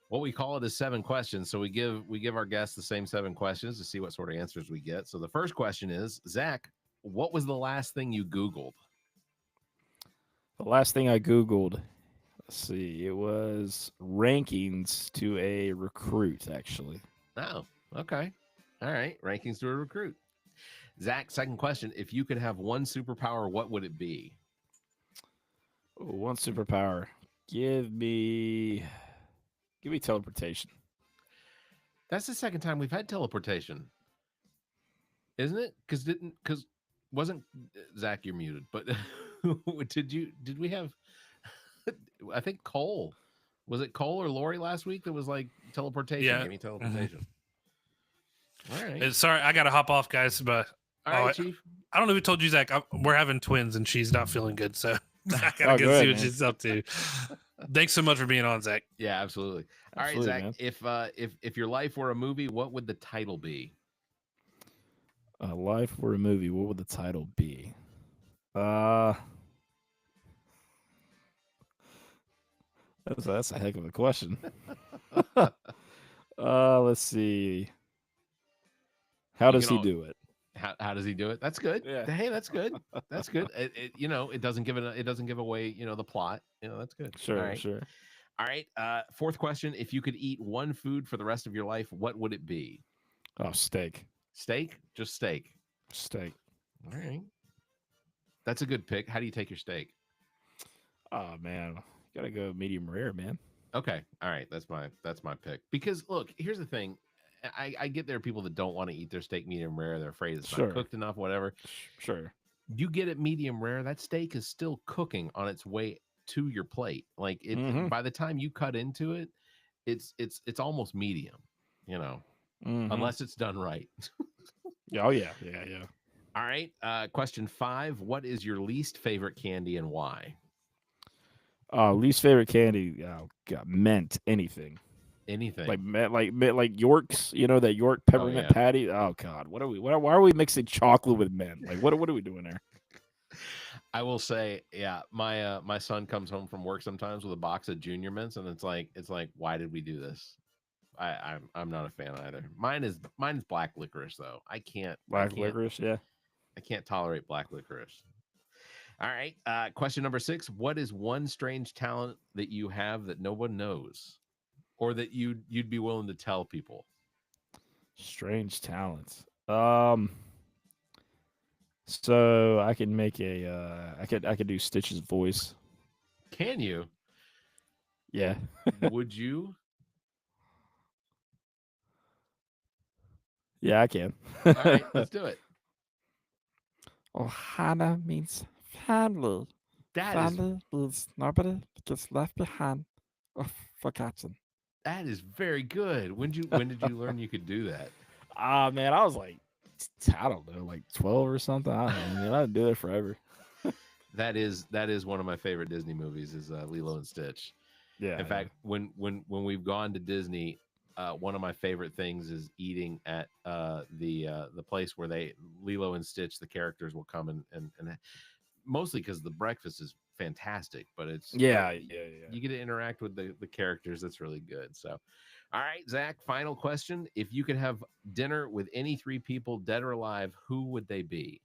What we call it is 7 questions. So we give our guests the same 7 questions to see what sort of answers we get. So the first question is, Zach, what was the last thing you Googled? The last thing I Googled, let's see, it was rankings to a recruit, actually. Oh, okay. All right. Rankings to a recruit. Zach, second question. If you could have one superpower, what would it be? Ooh, one superpower. Give me teleportation. That's the second time we've had teleportation, isn't it? Because wasn't Zach, you're muted, but did we have I think Cole. Was it Cole or Lori last week that was like teleportation? Yeah. Give me teleportation. All right. Sorry, I got to hop off, guys. But All right, Chief. I don't know who told you, Zach. We're having twins, and she's not feeling good, so I gotta Oh, go good, see what man. she's up to. Thanks so much for being on, Zach. Yeah, absolutely. All Absolutely, right, man. Zach. If your life were a movie, what would the title be? Life for a movie, what would the title be? That's a heck of a question. Let's see. How does he do it? How does he do it? That's good. Yeah. Hey, that's good. That's good. It doesn't give away the plot. That's good. Sure, All right. sure. All right. Fourth question: if you could eat one food for the rest of your life, what would it be? Oh, steak. Steak? Just steak. Steak. All right. That's a good pick. How do you take your steak? Oh man, gotta go medium rare, man. Okay. All right. That's my pick. Because look, here's the thing. I get there are people that don't want to eat their steak medium rare. They're afraid it's Sure. not cooked enough, whatever. Sure. You get it medium rare, that steak is still cooking on its way to your plate. Like Mhm. by the time you cut into it, it's almost medium, Mhm. unless it's done right. Oh yeah, yeah. All right. Question 5. What is your least favorite candy and why? Least favorite candy. Oh God, mint anything. Anything. Like York's, that York peppermint yeah. patty. Oh God, why are we mixing chocolate with mint? Like what are we doing there? I will say, yeah, my son comes home from work sometimes with a box of Junior Mints, and it's like, why did we do this? I'm not a fan either. Mine is black licorice though. I can't Licorice, yeah. I can't tolerate black licorice. All right. Question number 6. What is one strange talent that you have that no one knows, or that you'd be willing to tell people? Strange talents. So I can make I could do Stitch's voice. Can you? Yeah. Would you? Yeah, I can. All right, let's do it. Ohana means family. Family means nobody gets left behind or forgotten. That is very good. When did you learn you could do that? Man, I was like, I don't know, like 12 or something. I don't know. Man, I'd do it forever. That is one of my favorite Disney movies is Lilo and Stitch. Yeah. In fact, when we've gone to Disney, one of my favorite things is eating at the place where Lilo and Stitch, the characters will come and mostly because the breakfast is fantastic, but it's yeah. You get to interact with the characters. That's really good. So, all right, Zach, final question: if you could have dinner with any 3 people, dead or alive, who would they be?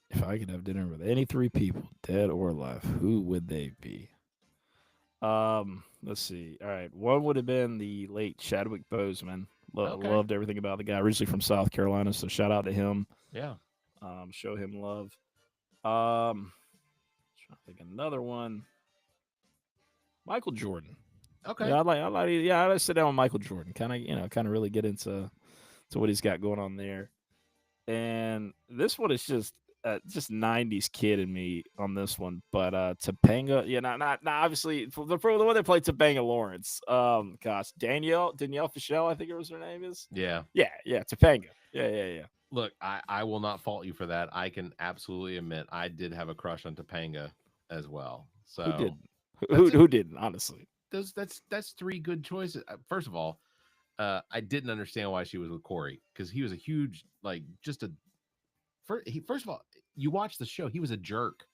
If I could have dinner with any 3 people, dead or alive, who would they be? Let's see. All right, one would have been the late Chadwick Boseman. Okay. Loved everything about the guy. Originally from South Carolina, so shout out to him. Yeah. Show him love. Trying to think another one. Michael Jordan. Okay. Yeah, I like to sit down with Michael Jordan, kind of really get into what he's got going on there. And this one is just 90s kid in me on this one. But Topanga, yeah, not obviously for the one that played Topanga Lawrence. Gosh, Danielle Fischel, I think it was her name is. Yeah. Yeah, Topanga. Yeah. Look, I will not fault you for that. I can absolutely admit I did have a crush on Topanga as well. So Who didn't? that's Who didn't? Honestly, that's three good choices. First of all, I didn't understand why she was with Corey because he was a huge just a first of all, you watch the show, he was a jerk.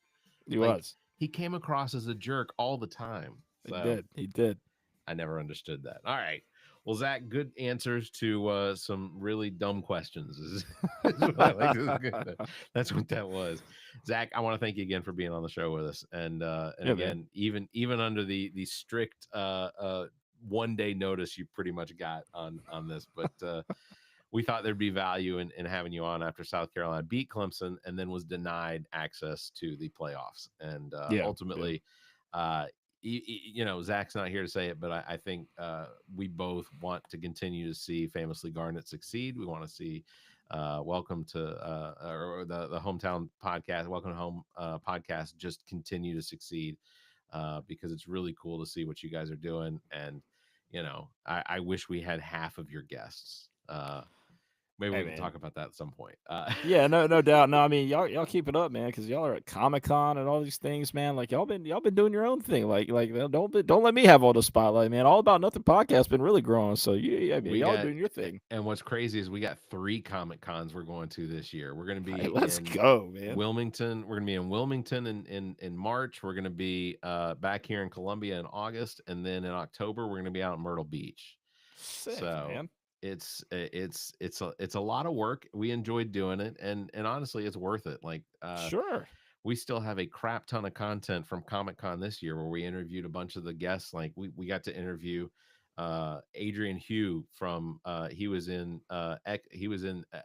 he Like was. he came across as a jerk all the time. So He did. I never understood that. All right. Well, Zach, good answers to some really dumb questions. That's what that was. Zach, I want to thank you again for being on the show with us. And again, man. even under the strict 1 day notice you pretty much got on this, but we thought there'd be value in having you on after South Carolina beat Clemson and then was denied access to the playoffs. And ultimately, Zach's not here to say it, but I think we both want to continue to see Famously Garnet succeed. We want to see Welcome to or the Hometown Podcast, Welcome Home podcast just continue to succeed because it's really cool to see what you guys are doing. And, I wish we had half of your guests. Maybe we can talk about that at some point. Yeah, no doubt. No, I mean y'all keep it up, man, because y'all are at Comic-Con and all these things, man. Like y'all been doing your own thing. Like don't let me have all the spotlight, man. All About Nothing podcast been really growing. So y'all doing your thing. And what's crazy is we got 3 Comic-Cons we're going to this year. We're going to be let's go, man. Wilmington. We're going to be in Wilmington in March. We're going to be back here in Columbia in August, and then in October we're going to be out in Myrtle Beach. Sick, so man. It's a lot of work. We enjoyed doing it, and honestly, it's worth it. Like, sure. We still have a crap ton of content from Comic-Con this year where we interviewed a bunch of the guests. Like we got to interview Adrian Hugh from he was in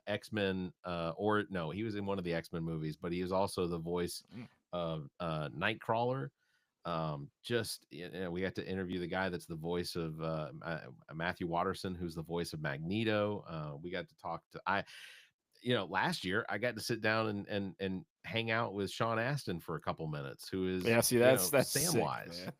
X-Men or no, he was in one of the X-Men movies, but he was also the voice of Nightcrawler. We got to interview the guy that's the voice of Matthew Watterson, who's the voice of Magneto. We got to talk to last year I got to sit down and hang out with Sean Astin for a couple minutes, who is that's Samwise.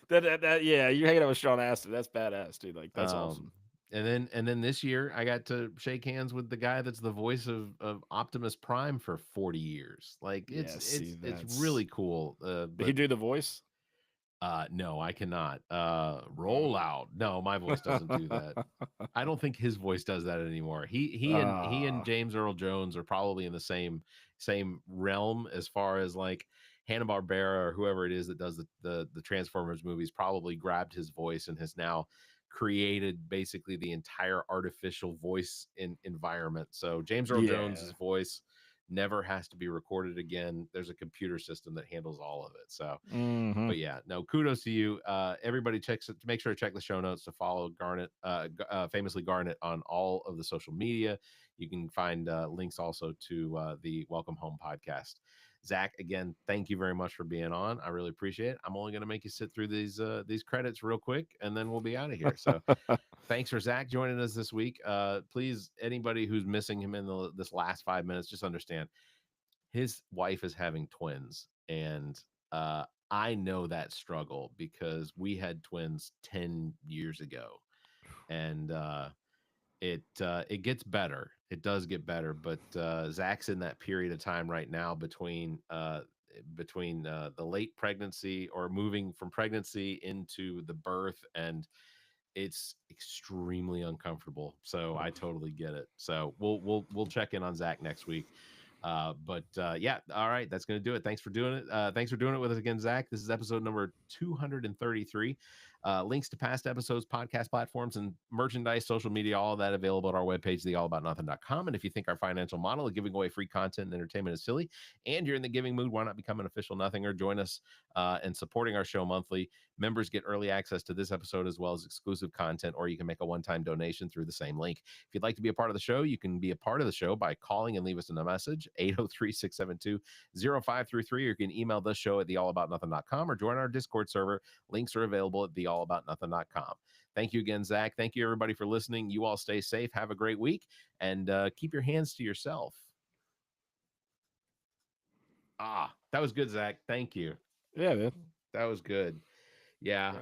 That you're hanging out with Sean Astin. That's badass, dude. Like that's awesome. And then this year I got to shake hands with the guy that's the voice of Optimus Prime for 40 years. Like it's really cool. Did he do the voice? No, I cannot. Roll out. No, my voice doesn't do that. I don't think his voice does that anymore. He and James Earl Jones are probably in the same realm as far as like Hanna-Barbera or whoever it is that does the Transformers movies probably grabbed his voice and has now created basically the entire artificial voice environment. So James Earl Jones's voice never has to be recorded again. There's a computer system that handles all of it. So, but yeah, no, kudos to you. Everybody make sure to check the show notes to follow Garnet, Famously Garnet on all of the social media. You can find links also to the Welcome Home podcast. Zach, again, thank you very much for being on. I really appreciate it. I'm only going to make you sit through these credits real quick, and then we'll be out of here. So thanks for Zach joining us this week. Please, anybody who's missing him in this last 5 minutes, just understand his wife is having twins. And I know that struggle because we had twins 10 years ago. And it gets better. It does get better, but Zach's in that period of time right now between the late pregnancy or moving from pregnancy into the birth, and it's extremely uncomfortable. So I totally get it. So we'll check in on Zach next week. But yeah, all right, that's gonna do it. Thanks for doing it. Thanks for doing it with us again, Zach. This is episode number 233. Links to past episodes, podcast platforms, and merchandise, social media, all of that available at our webpage, theallaboutnothing.com. And if you think our financial model of giving away free content and entertainment is silly, and you're in the giving mood, why not become an official Nothing or join us in supporting our show monthly? Members get early access to this episode as well as exclusive content, or you can make a one-time donation through the same link. If you'd like to be a part of the show, you can be a part of the show by calling and leave us a message, 803-672-0533, or you can email the show at theallaboutnothing.com or join our Discord server. Links are available at theallaboutnothing.com. Thank you again, Zach. Thank you, everybody, for listening. You all stay safe. Have a great week, and keep your hands to yourself. That was good, Zach. Thank you. Yeah, man. That was good. Yeah.